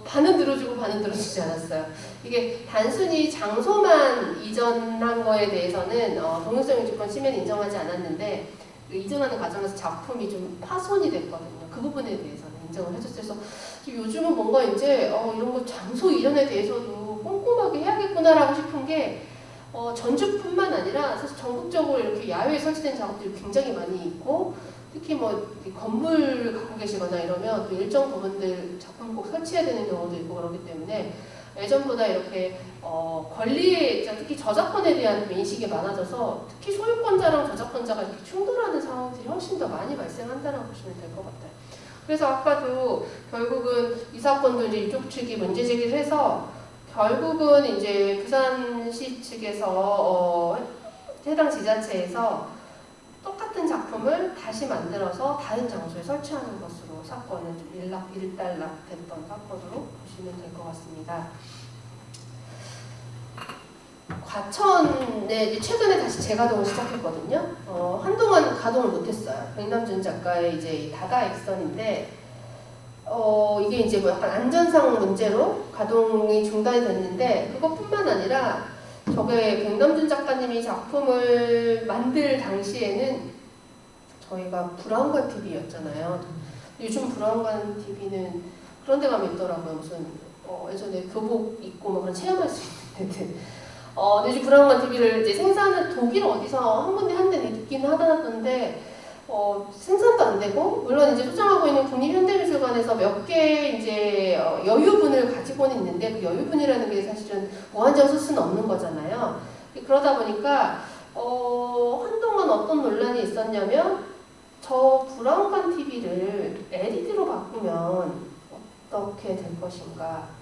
반은 들어주고 반은 들어주지 않았어요. 이게 단순히 장소만 이전한 거에 대해서는 동일성 유지권 침해는 인정하지 않았는데 그 이전하는 과정에서 작품이 좀 파손이 됐거든요. 그 부분에 대해서는 인정을 해줬어요. 그래서 요즘은 뭔가 이제 이런 거 장소 이전에 대해서도 꼼꼼하게 해야겠구나라고 싶은 게 전주뿐만 아니라 사실 전국적으로 이렇게 야외에 설치된 작업들이 굉장히 많이 있고 특히 뭐 건물 갖고 계시거나 이러면 또 일정 부분들 작품 꼭 설치해야 되는 경우도 있고 그렇기 때문에 예전보다 이렇게 권리에 특히 저작권에 대한 인식이 많아져서 특히 소유권자랑 저작권자가 이렇게 충돌하는 상황들이 훨씬 더 많이 발생한다고 보시면 될 것 같아요. 그래서 아까도 결국은 이 사건도 이제 유족 측이 문제 제기를 해서 결국은 이제 부산시 측에서 해당 지자체에서 똑같은 작품을 다시 만들어서 다른 장소에 설치하는 것으로 사건은 좀 일단락됐던 사건으로 보시면 될 것 같습니다. 과천에 최근에 다시 재가동을 시작했거든요. 한동안 가동을 못했어요. 백남준 작가의 이제 다다 액선인데 이게 이제 뭐 약간 안전상 문제로 가동이 중단이 됐는데 그것뿐만 아니라 저게 백남준 작가님이 작품을 만들 당시에는 저희가 브라운관 TV였잖아요. 요즘 브라운관 TV는 그런 데 가면 있더라고요. 무슨 예전에 교복 입고 뭐 그런 체험할 수 있는데 근데 요즘 브라운관 TV를 이제 생산을 독일 어디서 한 군데 한 대 있긴 하던데 생산도 안 되고 물론 이제 소장하고 있는 국립현대미술관에서 몇 개 이제 여유분을 가지고는 있는데 그 여유분이라는 게 사실은 무한정 쓸 수는 없는 거잖아요. 그러다 보니까 한동안 어떤 논란이 있었냐면 저 브라운관 TV를 LED로 바꾸면 어떻게 될 것인가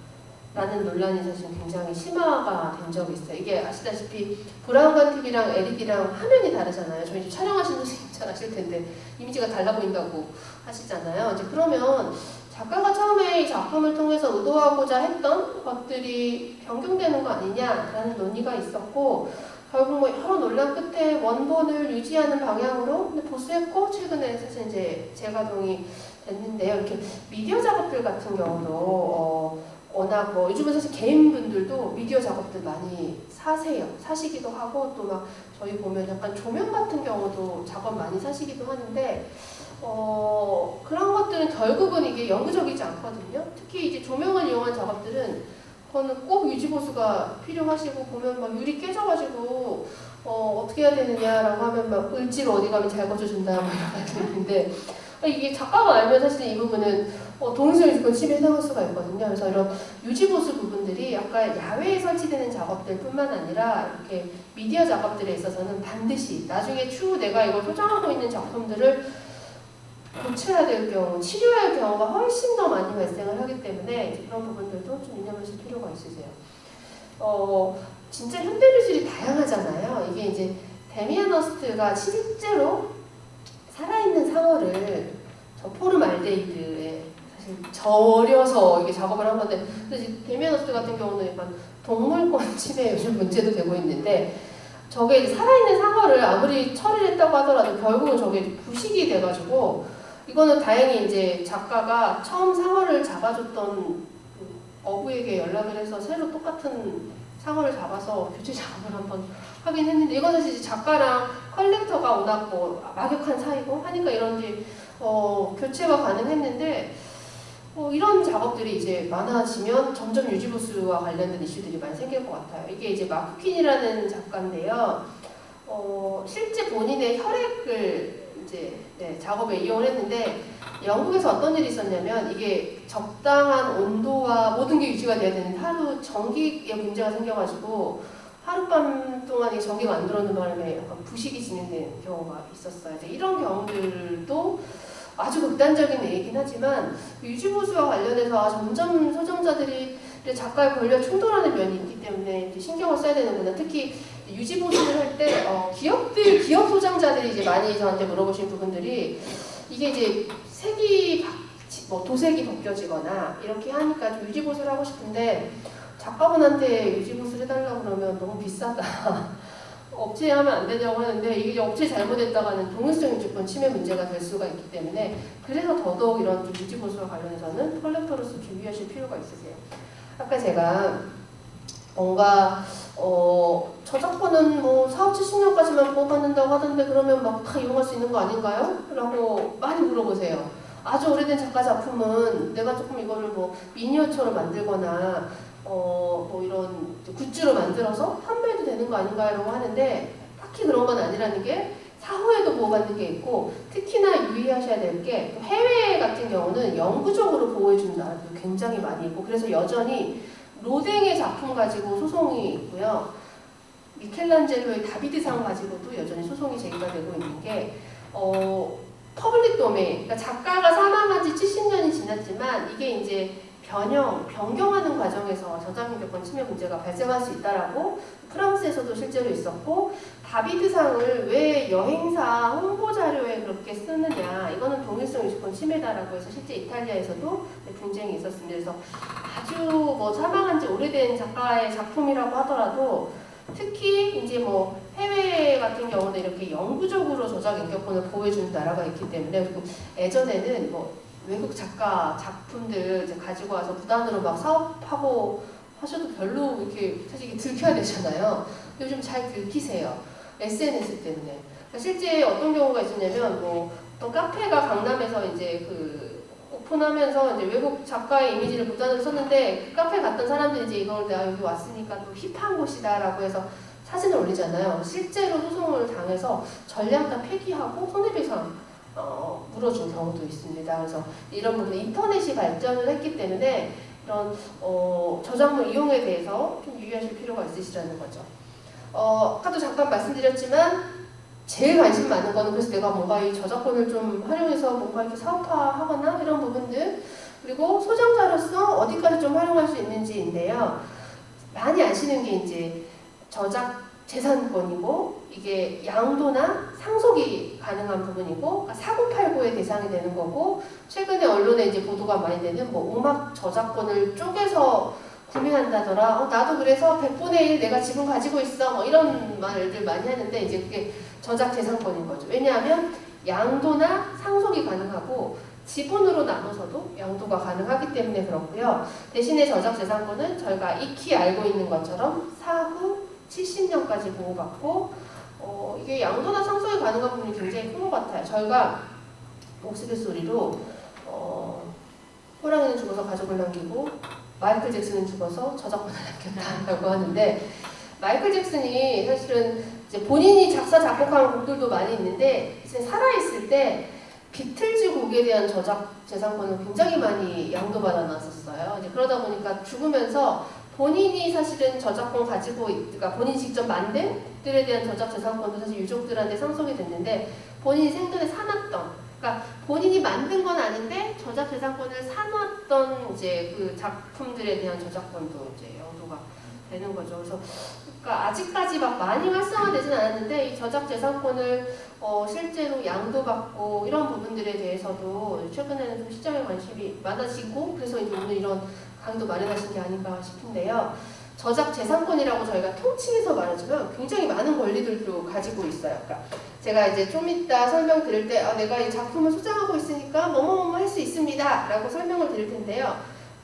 라는 논란이 사실 굉장히 심화가 된 적이 있어요. 이게 아시다시피 브라운관 TV랑 LED랑 화면이 다르잖아요. 저희 집 촬영하시는 선생님 잘 아실 텐데 이미지가 달라 보인다고 하시잖아요. 이제 그러면 작가가 처음에 이 작품을 통해서 의도하고자 했던 것들이 변경되는 거 아니냐라는 논의가 있었고 결국 뭐 여러 논란 끝에 원본을 유지하는 방향으로 보수했고 최근에 사실 이제 재가동이 됐는데요. 이렇게 미디어 작업들 같은 경우도 워낙 뭐 요즘은 사실 개인분들도 미디어 작업들 많이 사시기도 하고 또 막 저희 보면 약간 조명 같은 경우도 작업 많이 사시기도 하는데 그런 것들은 결국은 이게 영구적이지 않거든요. 특히 이제 조명을 이용한 작업들은 그거는 꼭 유지보수가 필요하시고 보면 막 유리 깨져가지고 어떻게 해야 되느냐라고 하면 막 을지로 어디 가면 잘 고쳐준다 뭐 이런 거 있는데 이게 작가가 알면 사실 이 부분은 동의성 유지권 침해 해당할 수가 있거든요. 그래서 이런 유지보수 부분들이 약간 야외에 설치되는 작업들 뿐만 아니라 이렇게 미디어 작업들에 있어서는 반드시 나중에 추후 내가 이걸 소장하고 있는 작품들을 고쳐야 될 경우, 치료해야 할 경우가 훨씬 더 많이 발생을 하기 때문에 이제 그런 부분들도 좀 유념하실 필요가 있으세요. 진짜 현대미술이 다양하잖아요. 이게 이제 데미안 허스트가 실제로 살아있는 상어를 저 포름 알데히드에 사실 절여서 이게 작업을 한 건데, 근데 데미안 허스트 같은 경우는 약간 동물권 침해 요즘 문제도 되고 있는데, 저게 이제 살아있는 상어를 아무리 처리를 했다고 하더라도 결국은 저게 부식이 돼가지고, 이거는 다행히 이제 작가가 처음 상어를 잡아줬던 그 어부에게 연락을 해서 새로 똑같은 상어를 잡아서 교체 작업을 한번 하긴 했는데, 이건 사실 작가랑 컬렉터가 워낙 뭐 막역한 사이고 하니까 이런지 교체가 가능했는데, 이런 작업들이 이제 많아지면 점점 유지보수와 관련된 이슈들이 많이 생길 것 같아요. 이게 이제 마크 퀸이라는 작가인데요. 실제 본인의 혈액을 이제 작업에 이용을 했는데, 영국에서 어떤 일이 있었냐면, 이게 적당한 온도와 모든 게 유지가 돼야 되는데 하루 전기에 문제가 생겨가지고 하룻밤 동안 저기 만들어 놓은 바람에 약간 부식이 진행되는 경우가 있었어요. 이제 이런 경우들도 아주 극단적인 얘기긴 하지만 유지보수와 관련해서 점점 소장자들이 작가의 권리와 충돌하는 면이 있기 때문에 이제 신경을 써야 되는구나. 특히 유지보수를 할 때 기업 소장자들이 이제 많이 저한테 물어보신 부분들이 이게 이제 도색이 벗겨지거나 이렇게 하니까 좀 유지보수를 하고 싶은데 작가분한테 유지보수를 해달라고 그러면 너무 비싸다. 업체에 하면 안 되냐고 하는데 이게 업체 잘못했다가는 동일성 유지권 침해 문제가 될 수가 있기 때문에 그래서 더더욱 이런 좀 유지보수와 관련해서는 컬렉터로서 준비하실 필요가 있으세요. 아까 제가 뭔가 저작권은 뭐 4, 70년까지만 보호받는다고 하던데 그러면 막 다 이용할 수 있는 거 아닌가요? 라고 많이 물어보세요. 아주 오래된 작가 작품은 내가 조금 이거를 뭐 미니어처로 만들거나 뭐 이런 굿즈로 만들어서 판매해도 되는 거 아닌가요? 라고 하는데 딱히 그런 건 아니라는 게 사후에도 보호받는 게 있고 특히나 유의하셔야 될 게 해외 같은 경우는 영구적으로 보호해주는 나라도 굉장히 많이 있고 그래서 여전히 로댕의 작품 가지고 소송이 있고요. 미켈란젤로의 다비드상 가지고도 여전히 소송이 제기가 되고 있는 게 퍼블릭 도메인, 그러니까 작가가 사망한 지 70년이 지났지만 이게 이제 변경하는 과정에서 저작권권 침해 문제가 발생할 수 있다라고 프랑스에서도 실제로 있었고 다비드상을 왜 여행사 홍보 자료에 그렇게 쓰느냐 이거는 동일성 유지권 침해다라고 해서 실제 이탈리아에서도 분쟁이 있었습니다. 그래서 아주 뭐 사망한 지 오래된 작가의 작품이라고 하더라도 특히 이제 뭐 해외 같은 경우는 이렇게 영구적으로 저작 인격권을 보호해주는 나라가 있기 때문에 그리고 예전에는 뭐 외국 작가 작품들 이제 가지고 와서 무단으로 막 사업하고 하셔도 별로 이렇게 사실 이게 들켜야 되잖아요. 요즘 잘 들키세요. SNS 때문에. 그러니까 실제 어떤 경우가 있었냐면 뭐 어떤 카페가 강남에서 이제 오픈하면서 이제 외국 작가의 이미지를 무단으로 썼는데 그 카페 갔던 사람들이 이제 이걸 내가 여기 왔으니까 또 힙한 곳이다라고 해서 사진을 올리잖아요. 실제로 소송을 당해서 전략가 폐기하고 손해배상 물어준 경우도 있습니다. 그래서 이런 부분 인터넷이 발전을 했기 때문에 이런 저작물 이용에 대해서 좀 유의하실 필요가 있으시라는 거죠. 아까도 잠깐 말씀드렸지만 제일 관심 많은 거는 그래서 내가 뭔가 이 저작권을 좀 활용해서 뭔가 이렇게 사업화하거나 이런 부분들 그리고 소장자로서 어디까지 좀 활용할 수 있는지인데요. 많이 아시는 게 이제 저작 재산권이고 이게 양도나 상속이 가능한 부분이고 사고팔고의 대상이 되는 거고 최근에 언론에 이제 보도가 많이 되는 뭐 음악 저작권을 쪼개서 구매한다더라. 나도 그래서 100분의 1 내가 지금 가지고 있어. 뭐 이런 말들 많이 하는데 이제 그게 저작 재산권인 거죠. 왜냐하면 양도나 상속이 가능하고 지분으로 나눠서도 양도가 가능하기 때문에 그렇고요. 대신에 저작 재산권은 저희가 익히 알고 있는 것처럼 사후 70년까지 보호받고 이게 양도나 상속이 가능한 부분이 굉장히 큰 것 같아요. 저희가 우스갯소리로 호랑이는 죽어서 가족을 남기고 마이클 잭슨은 죽어서 저작권을 남겼다라고 하는데 마이클 잭슨이 사실은 이제 본인이 작사 작곡한 곡들도 많이 있는데 이제 살아있을 때 비틀즈 곡에 대한 저작 재산권을 굉장히 많이 양도받아 놨었어요. 이제 그러다 보니까 죽으면서 본인이 사실은 저작권 가지고 그러니까 본인이 직접 만든 곡들에 대한 저작 재산권도 사실 유족들한테 상속이 됐는데 본인이 생전에 사놨던 그러니까 본인이 만든 건 아닌데 저작 재산권을 사놨던 이제 그 작품들에 대한 저작권도 이제 양도가 되는 거죠. 그래서 그러니까 아직까지 막 많이 활성화되진 않았는데 이 저작 재산권을 실제로 양도받고 이런 부분들에 대해서도 최근에는 좀 시장에 관심이 많아지고 그래서 이제 오늘 이런 강의도 마련하신 게 아닌가 싶은데요. 저작 재산권이라고 저희가 통칭해서 말하지만 굉장히 많은 권리들도 가지고 있어요. 그러니까 제가 이제 좀 이따 설명드릴 때 내가 이 작품을 소장하고 있으니까 뭐뭐뭐 할 수 있습니다 라고 설명을 드릴 텐데요.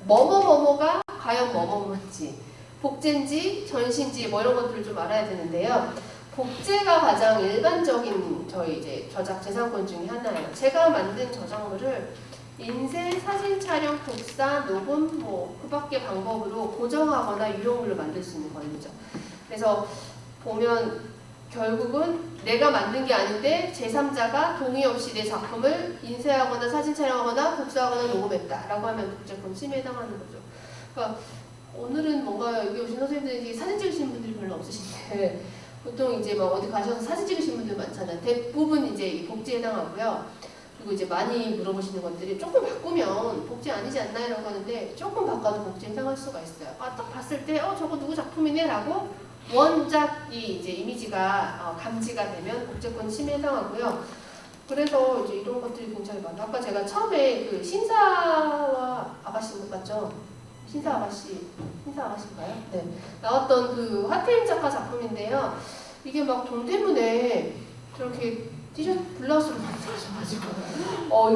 뭐뭐뭐뭐가 과연 뭐뭐뭐인지 복제인지 전시인지 뭐 이런 것들을 좀 알아야 되는데요. 복제가 가장 일반적인 저희 이제 저작 재산권 중에 하나예요. 제가 만든 저작물을 인쇄, 사진 촬영, 복사, 녹음 뭐 그밖에 방법으로 고정하거나 유용물로 만들 수 있는 권리죠. 그래서 보면 결국은 내가 만든 게 아닌데 제3자가 동의 없이 내 작품을 인쇄하거나 사진 촬영하거나 복사하거나 녹음했다라고 하면 복제권 침해에 해당하는 거죠. 그러니까 오늘은 뭔가 여기 오신 선생님들이 사진 찍으시는 분들이 별로 없으신데 보통 이제 막 어디 가셔서 사진 찍으시는 분들 많잖아요. 대부분 이제 이 복지에 해당하고요. 그리고 이제 많이 물어보시는 것들이 조금 바꾸면 복지 아니지 않나요? 라고 하는데 조금 바꿔도 복지에 해당할 수가 있어요. 아, 딱 봤을 때 저거 누구 작품이네? 라고 원작이 이제 이미지가 감지가 되면 복제권 침해에 해당하고요. 그래서 이제 이런 것들이 굉장히 많아요. 아까 제가 처음에 그 신사와 아가씨 맞죠? 신사 아가씨인가요? 네. 나왔던 그 하태임 작가 작품인데요. 이게 막 동대문에 저렇게 티셔츠 블라우스를 만들어줘가지고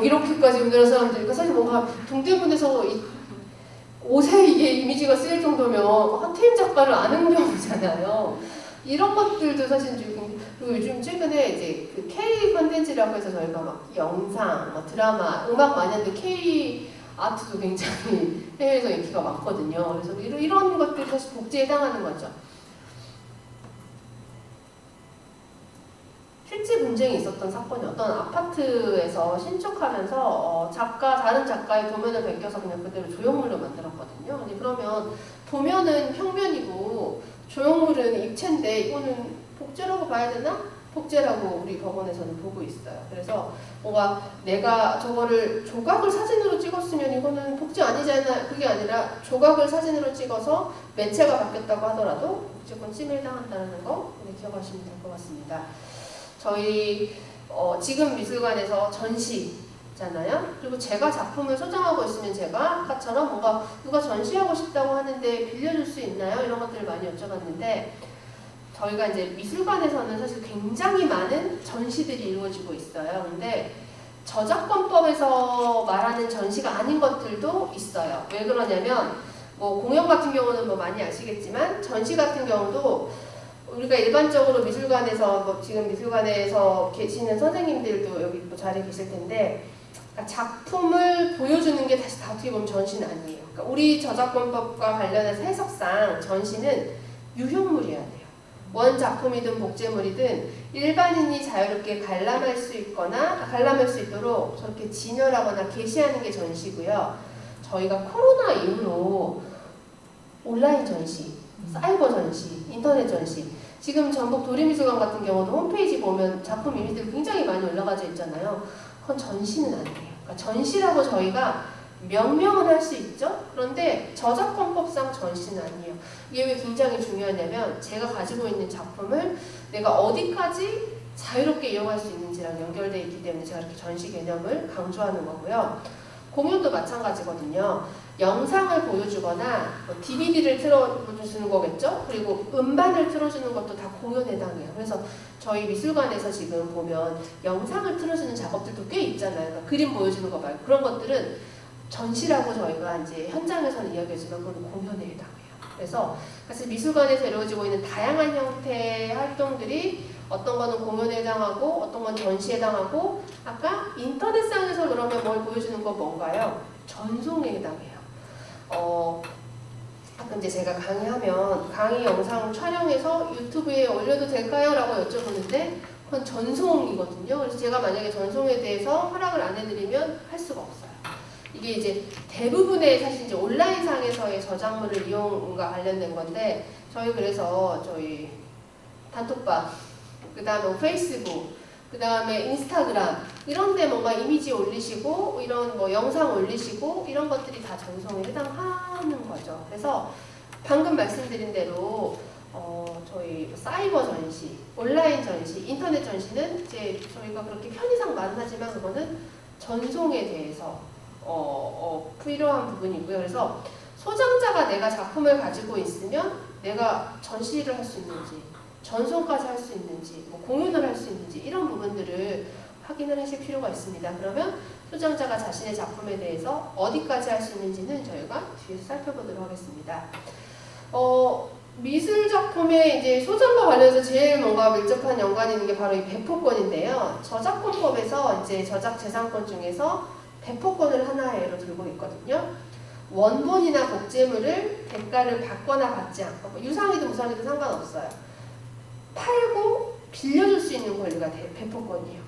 이렇게까지 우리나라 사람들이 그러니까 사실 뭔가 동대문에서 옷에 이게 이미지가 쓰일 정도면 하태임 작가를 아는 경우잖아요. 이런 것들도 사실 좀 그리고 요즘 최근에 이제 그 K 컨텐츠라고 해서 저희가 막 영상, 뭐 드라마, 음악 많이 하는데 K 아트도 굉장히 해외에서 인기가 많거든요. 그래서 이런 것들이 사실 복지에 해당하는 거죠. 실제 분쟁이 있었던 사건이 어떤 아파트에서 신축하면서 다른 작가의 도면을 베껴서 그냥 그대로 조형물로 만들었거든요. 근데 그러면 도면은 평면이고 조형물은 입체인데 이거는 복제라고 봐야 되나? 복제라고 우리 법원에서는 보고 있어요. 그래서 뭔가 내가 저거를 조각을 사진으로 찍었으면 이거는 복제 아니잖아. 그게 아니라 조각을 사진으로 찍어서 매체가 바뀌었다고 하더라도 복제권 침해에 해당한다는 거 기억하시면 될 것 같습니다. 저희 지금 미술관에서 전시잖아요. 그리고 제가 작품을 소장하고 있으면 제가 아까처럼 뭔가 누가 전시하고 싶다고 하는데 빌려줄 수 있나요? 이런 것들을 많이 여쭤봤는데 저희가 이제 미술관에서는 사실 굉장히 많은 전시들이 이루어지고 있어요. 근데 저작권법에서 말하는 전시가 아닌 것들도 있어요. 왜 그러냐면 뭐 공연 같은 경우는 뭐 많이 아시겠지만 전시 같은 경우도 우리가 일반적으로 미술관에서 뭐 지금 미술관에서 계시는 선생님들도 여기 뭐 자리에 계실 텐데 작품을 보여주는 게 다시 다 어떻게 보면 전시는 아니에요. 그러니까 우리 저작권법과 관련해서 해석상 전시는 유형물이어야 돼요. 원작품이든 복제물이든 일반인이 자유롭게 관람할 수 있도록 저렇게 진열하거나 게시하는 게 전시고요. 저희가 코로나 이후로 온라인 전시, 사이버 전시, 인터넷 전시 지금 전북 도림미술관 같은 경우도 홈페이지 보면 작품 이미지들이 굉장히 많이 올라가져 있잖아요. 그건 전시는 아니에요. 그러니까 전시라고 저희가 명명은 할 수 있죠. 그런데 저작권법상 전시는 아니에요. 이게 왜 굉장히 중요하냐면 제가 가지고 있는 작품을 내가 어디까지 자유롭게 이용할 수 있는지랑 연결되어 있기 때문에 제가 이렇게 전시 개념을 강조하는 거고요. 공연도 마찬가지거든요. 영상을 보여주거나 DVD를 틀어주는 거겠죠. 그리고 음반을 틀어주는 것도 다 공연에 해당해요. 그래서 저희 미술관에서 지금 보면 영상을 틀어주는 작업들도 꽤 있잖아요. 그러니까 그림 보여주는 거 말고 그런 것들은 전시라고 저희가 이제 현장에서는 이야기하지만 그건 공연에 해당해요. 그래서 사실 미술관에서 이루어지고 있는 다양한 형태의 활동들이 어떤 거는 공연에 해당하고 어떤 건 전시에 해당하고 아까 인터넷상에서 그러면 뭘 보여주는 건 뭔가요? 전송에 해당해요. 가끔 이제 제가 강의하면 강의 영상 촬영해서 유튜브에 올려도 될까요? 라고 여쭤보는데 그건 전송이거든요. 그래서 제가 만약에 전송에 대해서 허락을 안 해드리면 할 수가 없어요. 이게 이제 대부분의 사실 이제 온라인상에서의 저작물을 이용과 관련된 건데 저희 그래서 저희 단톡방 그 다음에 페이스북 그 다음에 인스타그램 이런 데 뭔가 이미지 올리시고 이런 뭐 영상 올리시고 이런 것들이 다 전송에 해당하는 거죠. 그래서 방금 말씀드린 대로 저희 사이버 전시, 온라인 전시, 인터넷 전시는 이제 저희가 그렇게 편의상 말은 하지만 그거는 전송에 대해서 필요한 부분이고요. 그래서 소장자가 내가 작품을 가지고 있으면 내가 전시를 할 수 있는지 전송까지 할 수 있는지 뭐 공연을 할 수 있는지 이런 부분들을 확인을 하실 필요가 있습니다. 그러면 소장자가 자신의 작품에 대해서 어디까지 할 수 있는지는 저희가 뒤에서 살펴보도록 하겠습니다. 미술 작품의 이제 소장과 관련해서 제일 뭔가 밀접한 연관이 있는 게 바로 이 배포권인데요. 저작권법에서 이제 저작재산권 중에서 배포권을 하나로 들고 있거든요. 원본이나 복제물을 대가를 받거나 받지 않고 뭐 유상이든 무상이든 상관없어요. 팔고 빌려줄 수 있는 권리가 배포권이에요.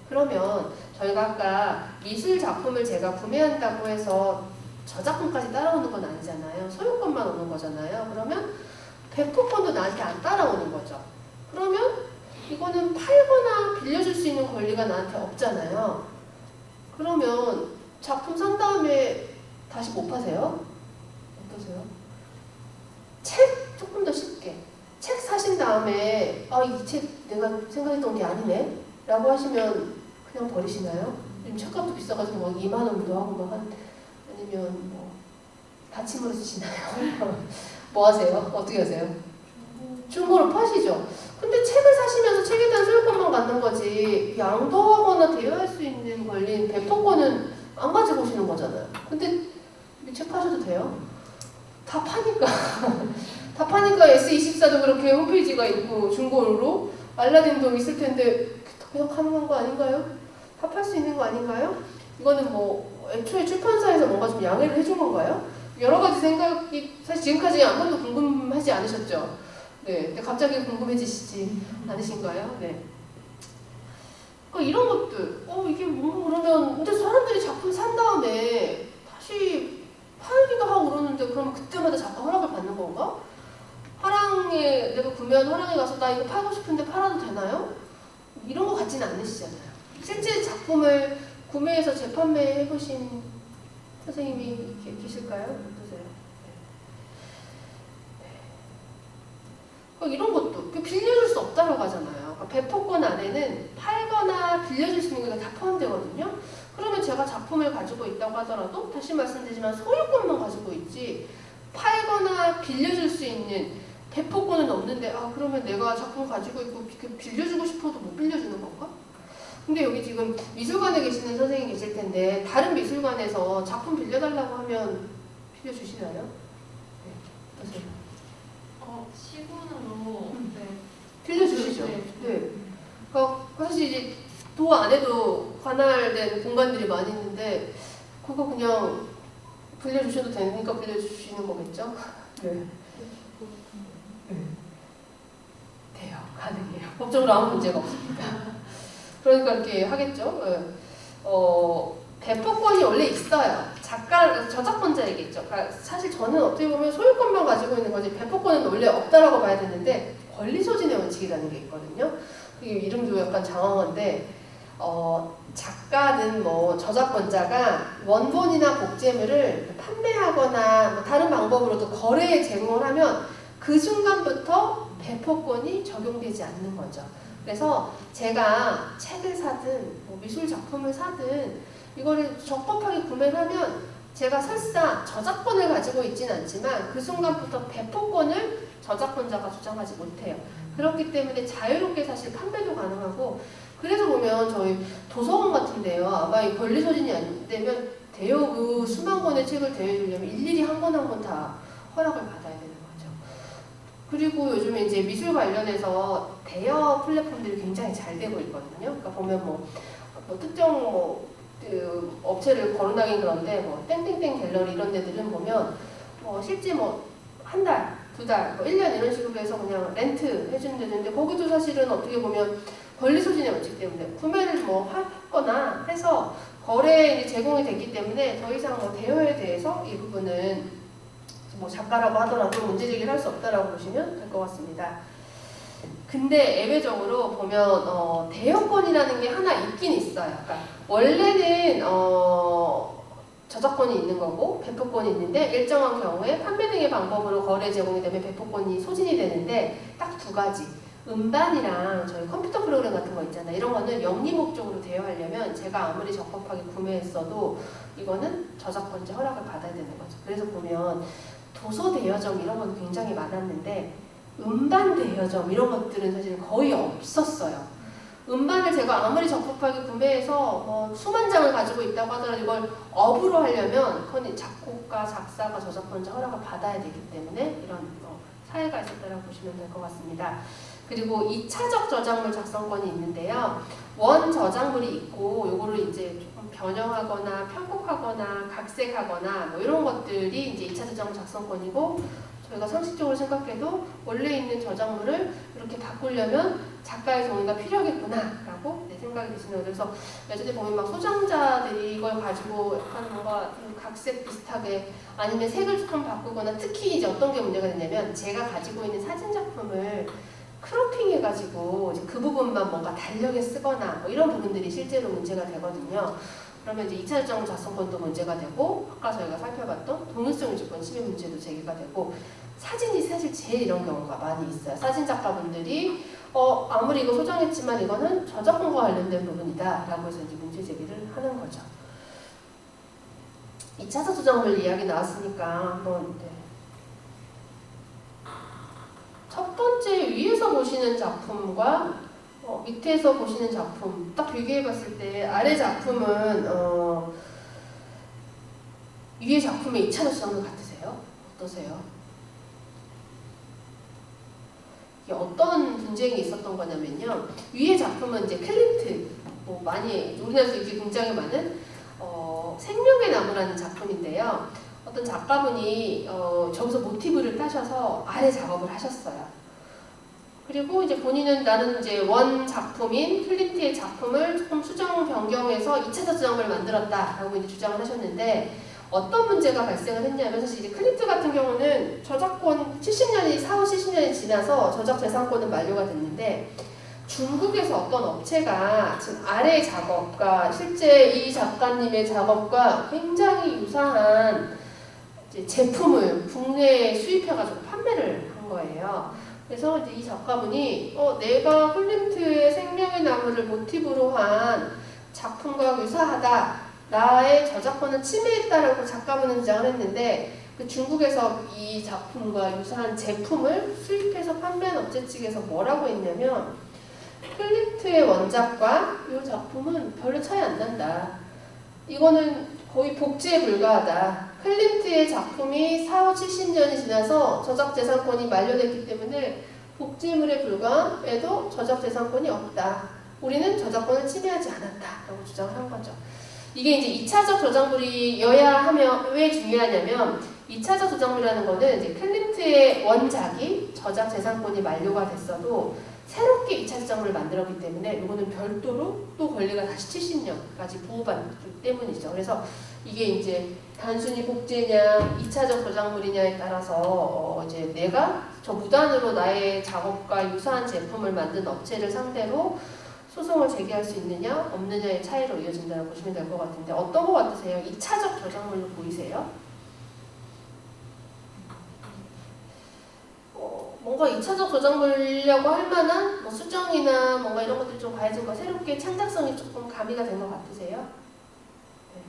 그러면 저희가 아까 미술 작품을 제가 구매한다고 해서 저작권까지 따라오는 건 아니잖아요. 소유권만 오는 거잖아요. 그러면 배포권도 나한테 안 따라오는 거죠. 그러면 이거는 팔거나 빌려줄 수 있는 권리가 나한테 없잖아요. 그러면 작품 산 다음에 다시 못 파세요? 어떠세요? 책 조금 더 쉽게. 책 사신 다음에 이 책 내가 생각했던 게 아니네 라고 하시면 그냥 버리시나요? 요즘 책값도 비싸가지고 막 2만 원도 하고 막 아니면 뭐 받침으로 쓰시나요? 뭐 하세요? 어떻게 하세요? 중고로 파시죠. 근데 책을 사시면서 책에 대한 소유권만 갖는 거지 양도하거나 대여할 수 있는 권리인 배포권은 안 가지고 오시는 거잖아요. 근데 이 책 파셔도 돼요? 다 파니까 다 파니까 S24도 그렇게 홈페이지가 있고 중고로 알라딘도 있을 텐데 그냥 가능한 거 아닌가요? 다 팔 수 있는 거 아닌가요? 이거는 뭐 애초에 출판사에서 뭔가 좀 양해를 해준 건가요? 여러 가지 생각이 사실 지금까지 한 번도 궁금하지 않으셨죠? 네, 근데 갑자기 궁금해지시지 않으신가요? 네. 그러니까 이런 것들, 이게 뭔가 그러면 근데 사람들이 작품 산 다음에 다시 팔기도 하고 그러는데 그러면 그때마다 작가 허락을 받는 건가? 화랑에 내가 구매한 화랑에 가서 나 이거 팔고 싶은데 팔아도 되나요? 이런 거 같지는 않으시잖아요. 실제 작품을 구매해서 재판매 해보신 선생님이 계실까요? 어떠세요? 네. 이런 것도 빌려줄 수 없다고 하잖아요. 그러니까 배포권 안에는 팔거나 빌려줄 수 있는 게 다 포함되거든요. 그러면 제가 작품을 가지고 있다고 하더라도 다시 말씀드리지만 소유권만 가지고 있지 팔거나 빌려줄 수 있는 배포권은 없는데 그러면 내가 작품 가지고 있고 빌려주고 싶어도 못 빌려주는 건가? 근데 여기 지금 미술관에 계시는 선생님 계실 텐데 다른 미술관에서 작품 빌려달라고 하면 빌려주시나요? 네, 어떠세요? 시군으로 빌려주시죠. 네. 그러니까 사실 이제 도 안에도 관할된 공간들이 많이 있는데 그거 그냥 빌려주셔도 되니까 빌려주시는 거겠죠? 네. 돼요. 가능해요. 법적으로 아무 문제가 없습니다. 그러니까 이렇게 하겠죠. 배포권이 원래 있어요. 저작권자에게죠. 그러니까 사실 저는 어떻게 보면 소유권만 가지고 있는 거지 배포권은 원래 없다라고 봐야 되는데 권리소진의 원칙이라는 게 있거든요. 그게 이름도 약간 장황한데 작가든 뭐 저작권자가 원본이나 복제물을 판매하거나 뭐 다른 방법으로도 거래에 제공을 하면 그 순간부터 배포권이 적용되지 않는 거죠. 그래서 제가 책을 사든 뭐 미술 작품을 사든 이거를 적법하게 구매를 하면 제가 설사 저작권을 가지고 있지는 않지만 그 순간부터 배포권을 저작권자가 주장하지 못해요. 그렇기 때문에 자유롭게 사실 판매도 가능하고 그래서 보면 저희 도서관 같은데요. 아마 이 권리 소진이 안 되면 대여 수만 권의 책을 대여해주려면 일일이 한 권 한 권 다 허락을 받아야 되는 거죠. 그리고 요즘에 이제 미술 관련해서 대여 플랫폼들이 굉장히 잘 되고 있거든요. 그러니까 보면 뭐 특정 그 업체를 거론하긴 그런데 뭐 땡땡땡 갤러리 이런 데들은 보면 실제 한 달, 두 달, 1년 이런 식으로 해서 그냥 렌트 해주는 데인데 거기도 사실은 어떻게 보면 권리소진의 원칙 때문에 구매를 하거나 해서 거래에 제공이 됐기 때문에 더 이상 대여에 대해서 이 부분은 작가라고 하더라도 문제제기를 할 수 없다라고 보시면 될 것 같습니다. 근데 예외적으로 보면 대여권이라는 게 하나 있긴 있어요. 그러니까 원래는 저작권이 있는 거고 배포권이 있는데 일정한 경우에 판매 등의 방법으로 거래 제공이 되면 배포권이 소진이 되는데 딱 두 가지. 음반이랑 저희 컴퓨터 프로그램 같은 거 있잖아요. 이런 거는 영리 목적으로 대여하려면 제가 아무리 적법하게 구매했어도 이거는 저작권자 허락을 받아야 되는 거죠. 그래서 보면 도서 대여점 이런 건 굉장히 많았는데 음반 대여점 이런 것들은 사실 거의 없었어요. 음반을 제가 아무리 적법하게 구매해서 수만 장을 가지고 있다고 하더라도 이걸 업으로 하려면 그건 작곡가, 작사가, 저작권자 허락을 받아야 되기 때문에 이런 사회가 있었다고 보시면 될 것 같습니다. 그리고 2차적 저작물 작성권이 있는데요. 원 저작물이 있고 요거를 이제 조금 변형하거나 편곡하거나 각색하거나 이런 것들이 이제 2차 저작물 작성권이고 저희가 상식적으로 생각해도 원래 있는 저작물을 이렇게 바꾸려면 작가의 동의가 필요하겠구나라고 생각이 드시는 거죠. 그래서 예전에 보면 막 소장자들이 이걸 가지고 약간 뭔가 좀 각색 비슷하게 아니면 색을 조금 바꾸거나 특히 이제 어떤 게 문제가 되냐면 제가 가지고 있는 사진 작품을 크로핑해가지고 이제 그 부분만 뭔가 달력에 쓰거나 뭐 이런 부분들이 실제로 문제가 되거든요. 그러면 이제 2차 저작물 작성권도 문제가 되고 아까 저희가 살펴봤던 동일성 유지권 침해 문제도 제기가 되고 사진이 사실 제일 이런 경우가 많이 있어요. 사진 작가분들이 아무리 이거 소장했지만 이거는 저작권과 관련된 부분이다 라고 해서 이제 문제 제기를 하는 거죠. 2차적 저작물 이야기 나왔으니까 한번 첫 번째 위에서 보시는 작품과 밑에서 보시는 작품 딱 비교해 봤을 때 아래 작품은 위에 작품의 2차적 저작물 같으세요? 어떠세요? 이게 어떤 분쟁이 있었던 거냐면요. 위에 작품은 이제 클림트 뭐 많이 우리나라에서 이게 굉장히 많은 생명의 나무라는 작품인데요. 어떤 작가분이 저기서 모티브를 따셔서 아래 작업을 하셨어요. 그리고 이제 본인은 나는 이제 원 작품인 클림트의 작품을 조금 수정 변경해서 2차적 저작물을 만들었다라고 이제 주장을 하셨는데 어떤 문제가 발생을 했냐면 사실 이제 클림트 같은 경우는 저작권 70년이 4, 70년이 지나서 저작재산권은 만료가 됐는데 중국에서 어떤 업체가 지금 아래 작업과 실제 이 작가님의 작업과 굉장히 유사한 이제 제품을 국내에 수입해가지고 판매를 한 거예요. 그래서 이제 이 작가분이 내가 클림트의 생명의 나무를 모티브로 한 작품과 유사하다. 나의 저작권을 침해했다라고 작가분은 주장을 했는데 그 중국에서 이 작품과 유사한 제품을 수입해서 판매한 업체 측에서 뭐라고 했냐면 클림트의 원작과 이 작품은 별로 차이 안 난다. 이거는 거의 복제에 불과하다. 클림트의 작품이 4, 70년이 지나서 저작재산권이 만료됐기 때문에 복제물에 불과해도 저작재산권이 없다. 우리는 저작권을 침해하지 않았다. 라고 주장을 한 거죠. 이게 이제 2차적 저작물이어야 하면 왜 중요하냐면 2차적 저작물이라는 거는 이제 클림트의 원작이 저작재산권이 만료가 됐어도 새롭게 2차 저작물을 만들었기 때문에 이거는 별도로 또 권리가 다시 70년까지 보호받기 때문이죠. 그래서 이게 이제 단순히 복제냐 2차적 저작물이냐에 따라서 이제 내가 저 무단으로 나의 작업과 유사한 제품을 만든 업체를 상대로 소송을 제기할 수 있느냐 없느냐의 차이로 이어진다고 보시면 될 것 같은데 어떤 것 같으세요? 2차적 저작물로 보이세요? 뭔가 2차적 저작물이라고 할 만한 뭐 수정이나 뭔가 이런 것들이 좀 가해진 거 새롭게 창작성이 조금 가미가 된 것 같으세요? 네.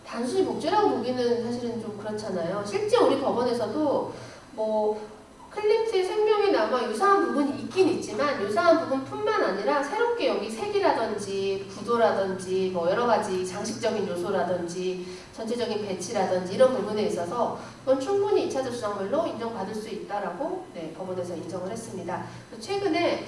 단순히 복제라고 보기는 사실은 좀 그렇잖아요. 실제 우리 법원에서도 뭐 클림트의 생명이 남아 유사한 부분이 있긴 있지만 유사한 부분뿐만 아니라 새롭게 여기 색이라든지 구도라든지 뭐 여러 가지 장식적인 요소라든지 전체적인 배치라든지 이런 부분에 있어서 그건 충분히 2차적 저작물로 인정받을 수 있다라고 법원에서 인정을 했습니다. 최근에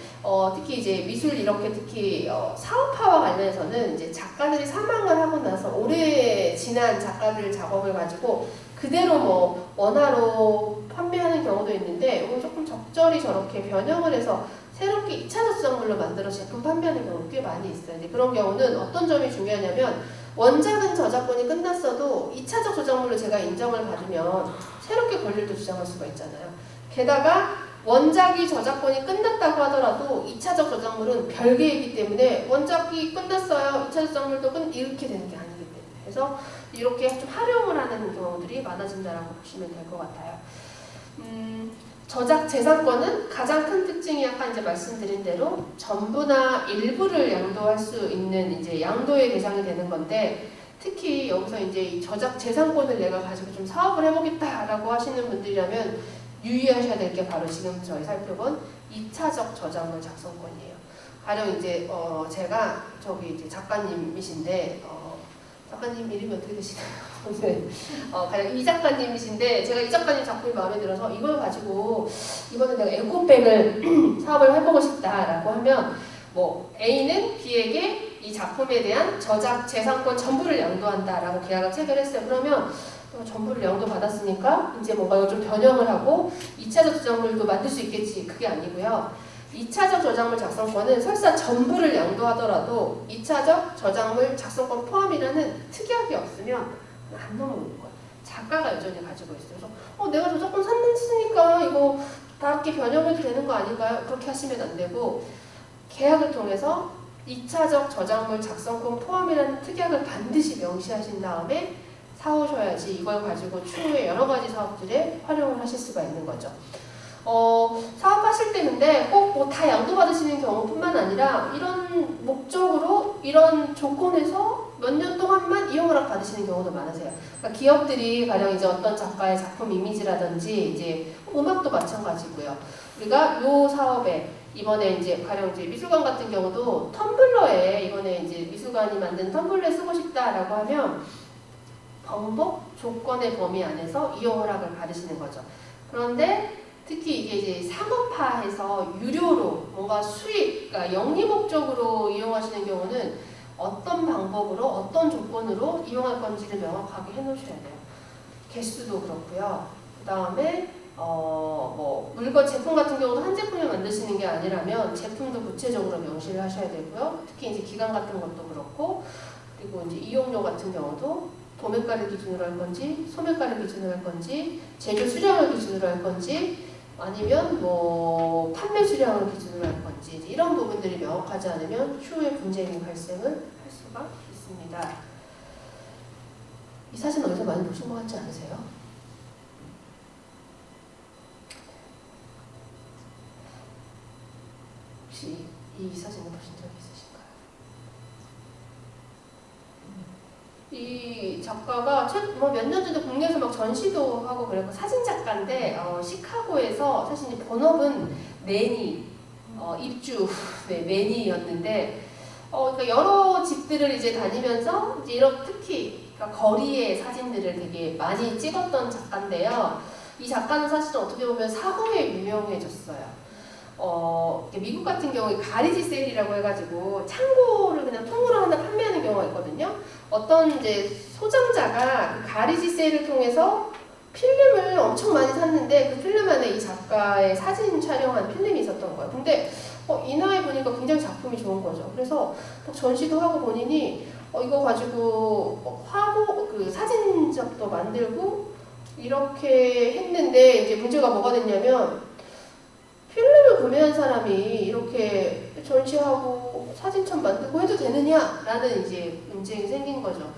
특히 이제 미술 이렇게 특히 사업화와 관련해서는 이제 작가들이 사망을 하고 나서 오래 지난 작가들 작업을 가지고 그대로 뭐 원화로 판매하는 경우도 있는데 이거 조금 적절히 저렇게 변형을 해서 새롭게 2차적 저작물로 만들어 제품 판매하는 경우도 꽤 많이 있어요. 이제 그런 경우는 어떤 점이 중요하냐면 원작은 저작권이 끝났어도 2차적 저작물로 제가 인정을 받으면 새롭게 권리를 주장할 수가 있잖아요. 게다가 원작이 저작권이 끝났다고 하더라도 2차적 저작물은 별개이기 때문에 원작이 끝났어요. 2차 저작물도 이렇게 되는 게 아니기 때문에 그래서 이렇게 좀 활용을 하는 경우들이 많아진다라고 보시면 될 것 같아요. 저작 재산권은 가장 큰 특징이 아까 이제 말씀드린 대로 전부나 일부를 양도할 수 있는 이제 양도의 대상이 되는 건데 특히 여기서 이제 이 저작 재산권을 내가 가지고 좀 사업을 해보겠다라고 하시는 분들이라면 유의하셔야 될 게 바로 지금 저희 살펴본 2차적 저작물 작성권이에요. 가령 이제 제가 저기 이제 작가님이신데 작가님 이름이 어떻게 되시나요? 네. 가령 이 작가님이신데 제가 이 작가님 작품이 마음에 들어서 이걸 가지고 이번에 내가 에코백을 사업을 해보고 싶다라고 하면 뭐 A는 B에게 이 작품에 대한 저작 재산권 전부를 양도한다라고 계약을 체결했어요. 그러면 전부를 양도 받았으니까 이제 뭔가 이걸 좀 변형을 하고 2차적 저작물도 만들 수 있겠지. 그게 아니고요. 2차적 저작물 작성권은 설사 전부를 양도하더라도 2차적 저작물 작성권 포함이라는 특약이 없으면 안 넘어오는 거예요. 작가가 여전히 가지고 있어요. 그래서 내가 저작권 샀으니까 이거 다 함께 변형해도 되는 거 아닌가요? 그렇게 하시면 안 되고 계약을 통해서 2차적 저작물 작성권 포함이라는 특약을 반드시 명시하신 다음에 사오셔야지 이걸 가지고 추후에 여러 가지 사업들에 활용을 하실 수가 있는 거죠. 사업하실 때 근데 꼭 뭐 다 양도받으시는 경우뿐만 아니라 이런 목적으로 이런 조건에서 몇 년 동안만 이용허락 받으시는 경우도 많으세요. 그러니까 기업들이 가령 이제 어떤 작가의 작품 이미지라든지 이제 음악도 마찬가지고요. 우리가 요 사업에 이번에 이제 가령 이제 미술관 같은 경우도 텀블러에 이번에 이제 미술관이 만든 텀블러에 쓰고 싶다라고 하면 번복 조건의 범위 안에서 이용 허락을 받으시는 거죠. 그런데 특히 이게 이제 상업화해서 유료로 뭔가 수익, 그러니까 영리 목적으로 이용하시는 경우는 어떤 방법으로 어떤 조건으로 이용할 건지를 명확하게 해놓으셔야 돼요. 개수도 그렇고요. 그 다음에 뭐 물건 제품 같은 경우도 한 제품을 만드시는 게 아니라면 제품도 구체적으로 명시를 하셔야 되고요. 특히 이제 기간 같은 것도 그렇고 그리고 이제 이용료 같은 경우도 도매가를 기준으로 할 건지 소매가를 기준으로 할 건지 제조 수량을 기준으로 할 건지 아니면 뭐 판매 수량을 기준으로 할 건지 이런 부분들이 명확하지 않으면 추후에 분쟁이 발생을 할 수가 있습니다. 이 사진 어디서 많이 보신 것 같지 않으세요? 혹시 이 사진을 보신 적 있으신가요? 이 작가가 뭐 몇 년 전에 국내에서 막 전시도 하고 그랬고 사진 작가인데 시카고에서 사실 이제 본업은 매니 입주 네, 매니였는데 그러니까 여러 집들을 이제 다니면서 이제 이런 특히 그러니까 거리의 사진들을 되게 많이 찍었던 작가인데요. 이 작가는 사실 어떻게 보면 사후에 유명해졌어요. 미국 같은 경우에 가리지 세일이라고 해가지고 창고를 그냥 통으로 하나 판매하는 경우가 있거든요. 어떤 이제 소장자가 그 가리지 세일을 통해서 필름을 엄청 많이 샀는데 그 필름 안에 이 작가의 사진 촬영한 필름이 있었던 거예요. 근데 이날에 보니까 굉장히 작품이 좋은 거죠. 그래서 전시도 하고 본인이 이거 가지고 화보 그 사진작도 만들고 이렇게 했는데 이제 문제가 뭐가 됐냐면 필름을 구매한 사람이 이렇게 전시하고 사진첩 만들고 해도 되느냐라는 이제 문제가 생긴 거죠.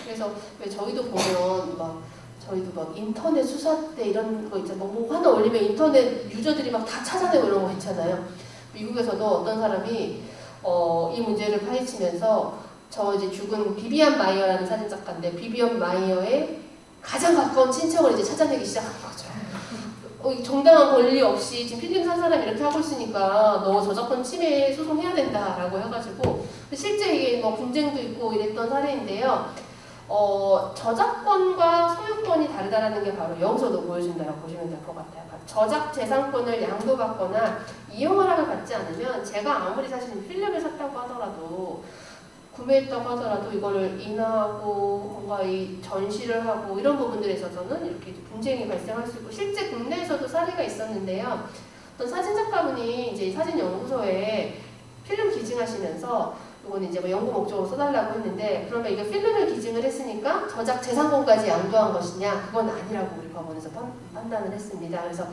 그래서 왜 저희도 보면 저희도 인터넷 수사 때 이런 거 있잖아요. 뭐 하나 올리면 인터넷 유저들이 막 다 찾아내고 이런 거 있잖아요. 미국에서도 어떤 사람이 이 문제를 파헤치면서 저 이제 죽은 비비안 마이어라는 사진 작가인데 비비안 마이어의 가장 가까운 친척을 이제 찾아내기 시작한 거죠. 정당한 권리 없이 지금 필름 산 사람이 이렇게 하고 있으니까 너 저작권 침해 소송해야 된다라고 해가지고 실제 이게 뭐 분쟁도 있고 이랬던 사례인데요. 저작권과 소유권이 다르다라는 게 바로 여기서도 보여준다고 보시면 될 것 같아요. 저작 재산권을 양도받거나 이용 허락을 받지 않으면 제가 아무리 사실 필름을 샀다고 하더라도 구매했다고 하더라도 이거를 인화하고 뭔가 이 전시를 하고 이런 부분들에 있어서는 이렇게 분쟁이 발생할 수 있고 실제 국내에서도 사례가 있었는데요. 어떤 사진작가분이 이제 사진 연구소에 필름 기증하시면서 이거는 이제 뭐 연구 목적으로 써달라고 했는데 그러면 이거 필름을 기증을 했으니까 저작 재산권까지 양도한 것이냐? 그건 아니라고 우리 법원에서 판단을 했습니다. 그래서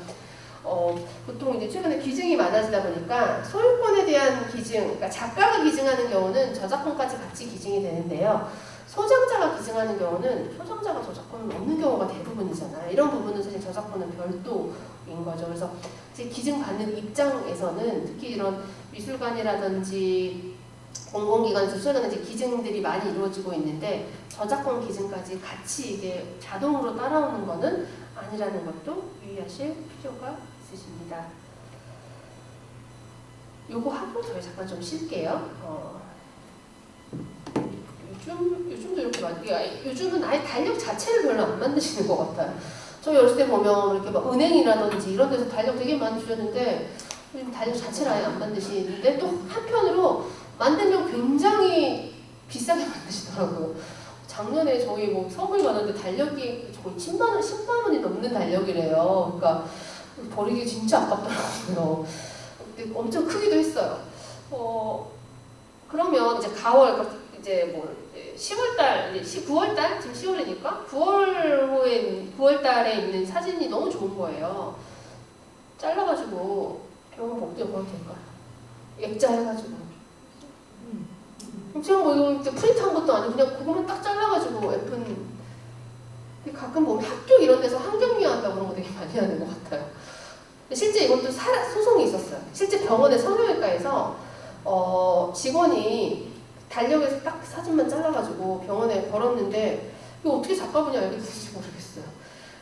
보통 이제 최근에 기증이 많아지다 보니까 소유권에 대한 기증, 그러니까 작가가 기증하는 경우는 저작권까지 같이 기증이 되는데요. 소장자가 기증하는 경우는 소장자가 저작권은 없는 경우가 대부분이잖아요. 이런 부분은 사실 저작권은 별도인 거죠. 그래서 이제 기증받는 입장에서는 특히 이런 미술관이라든지 공공기관에서 수행하는 이제 기증들이 많이 이루어지고 있는데 저작권 기증까지 같이 이게 자동으로 따라오는 것은 아니라는 것도 유의하실 필요가 있으십니다. 요거 하고 저희 잠깐 좀 쉴게요. 요즘도 이렇게 요즘은 아예 달력 자체를 별로 안 만드시는 것 같아요. 저 어렸을 때 보면 이렇게 막 은행이라든지 이런 데서 달력 되게 많이 주셨는데 요즘 달력 자체를 아예 안 만드시는데 또 한편으로 만들면 굉장히 비싸게 만드시더라고요. 작년에 저희 뭐 선물 받았는데 달력이 거의 10만 원이 넘는 달력이래요. 그러니까 버리기 진짜 아깝더라고요. 근데 엄청 크기도 했어요. 그러면 이제 가월, 이제 뭐 10월달, 9월달, 지금 10월이니까 9월달에 있는 사진이 너무 좋은 거예요. 잘라가지고 병원 복도에 걸어도 될까요? 액자 해가지고. 제가 뭐 이거 프린트한 것도 아니고 그냥 그것만 딱 잘라가지고 예쁜. 가끔 보면 학교 이런 데서 환경미화한다고 그런 거 되게 많이 하는 것 같아요. 실제 이것도 소송이 있었어요. 실제 병원의 성형외과에서 직원이 달력에서 딱 사진만 잘라가지고 병원에 걸었는데 이거 어떻게 작가분이 알게 됐는지 모르겠어요.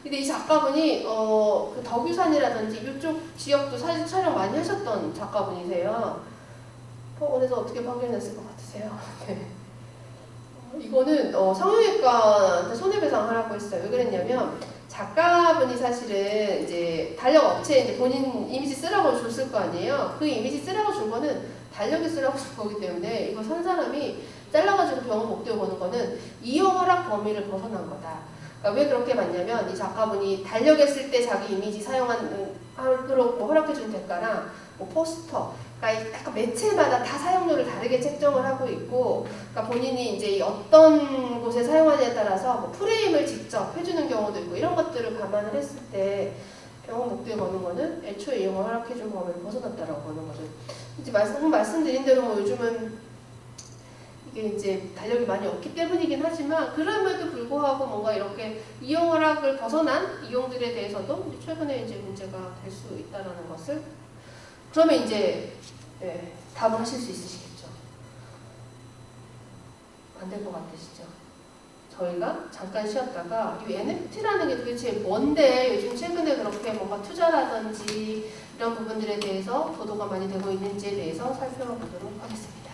근데 이 작가분이 그 덕유산이라든지 이쪽 지역도 사진 촬영 많이 하셨던 작가분이세요. 병원에서 어떻게 발견했을 것 같으세요? 네. 이거는 성형외과한테 손해배상하라고 했어요. 왜 그랬냐면 작가분이 사실은 이제 달력 업체에 이제 본인 이미지 쓰라고 줬을 거 아니에요. 그 이미지 쓰라고 준 거는 달력에 쓰라고 준 거기 때문에 이거 산 사람이 잘라가지고 병원 복도에 거는 거는 이용 허락 범위를 벗어난 거다. 그러니까 왜 그렇게 봤냐면 이 작가분이 달력에 쓸 때 자기 이미지 사용하도록 뭐 허락해준 대가랑 뭐 포스터, 그러니까 약간 매체마다 다 사용료를 다르게 책정을 하고 있고, 그러니까 본인이 이제 어떤 곳에 사용하냐에 따라서 뭐 프레임을 직접 해주는 경우도 있고 이런 것들을 감안을 했을 때 병원 복도에 거는 거는 애초에 이용을 허락해준 범위를 벗어났다라고 하는 거죠. 이제 말씀드린 대로 뭐 요즘은 이게 이제 달력이 많이 없기 때문이긴 하지만 그럼에도 불구하고 뭔가 이렇게 이용 허락을 벗어난 이용들에 대해서도 최근에 이제 문제가 될 수 있다라는 것을, 그러면 이제 답을 하실 수 있으시겠죠? 안 될 것 같으시죠? 저희가 잠깐 쉬었다가 이 NFT라는 게 도대체 뭔데 요즘 최근에 그렇게 뭔가 투자라든지 이런 부분들에 대해서 보도가 많이 되고 있는지에 대해서 살펴보도록 하겠습니다.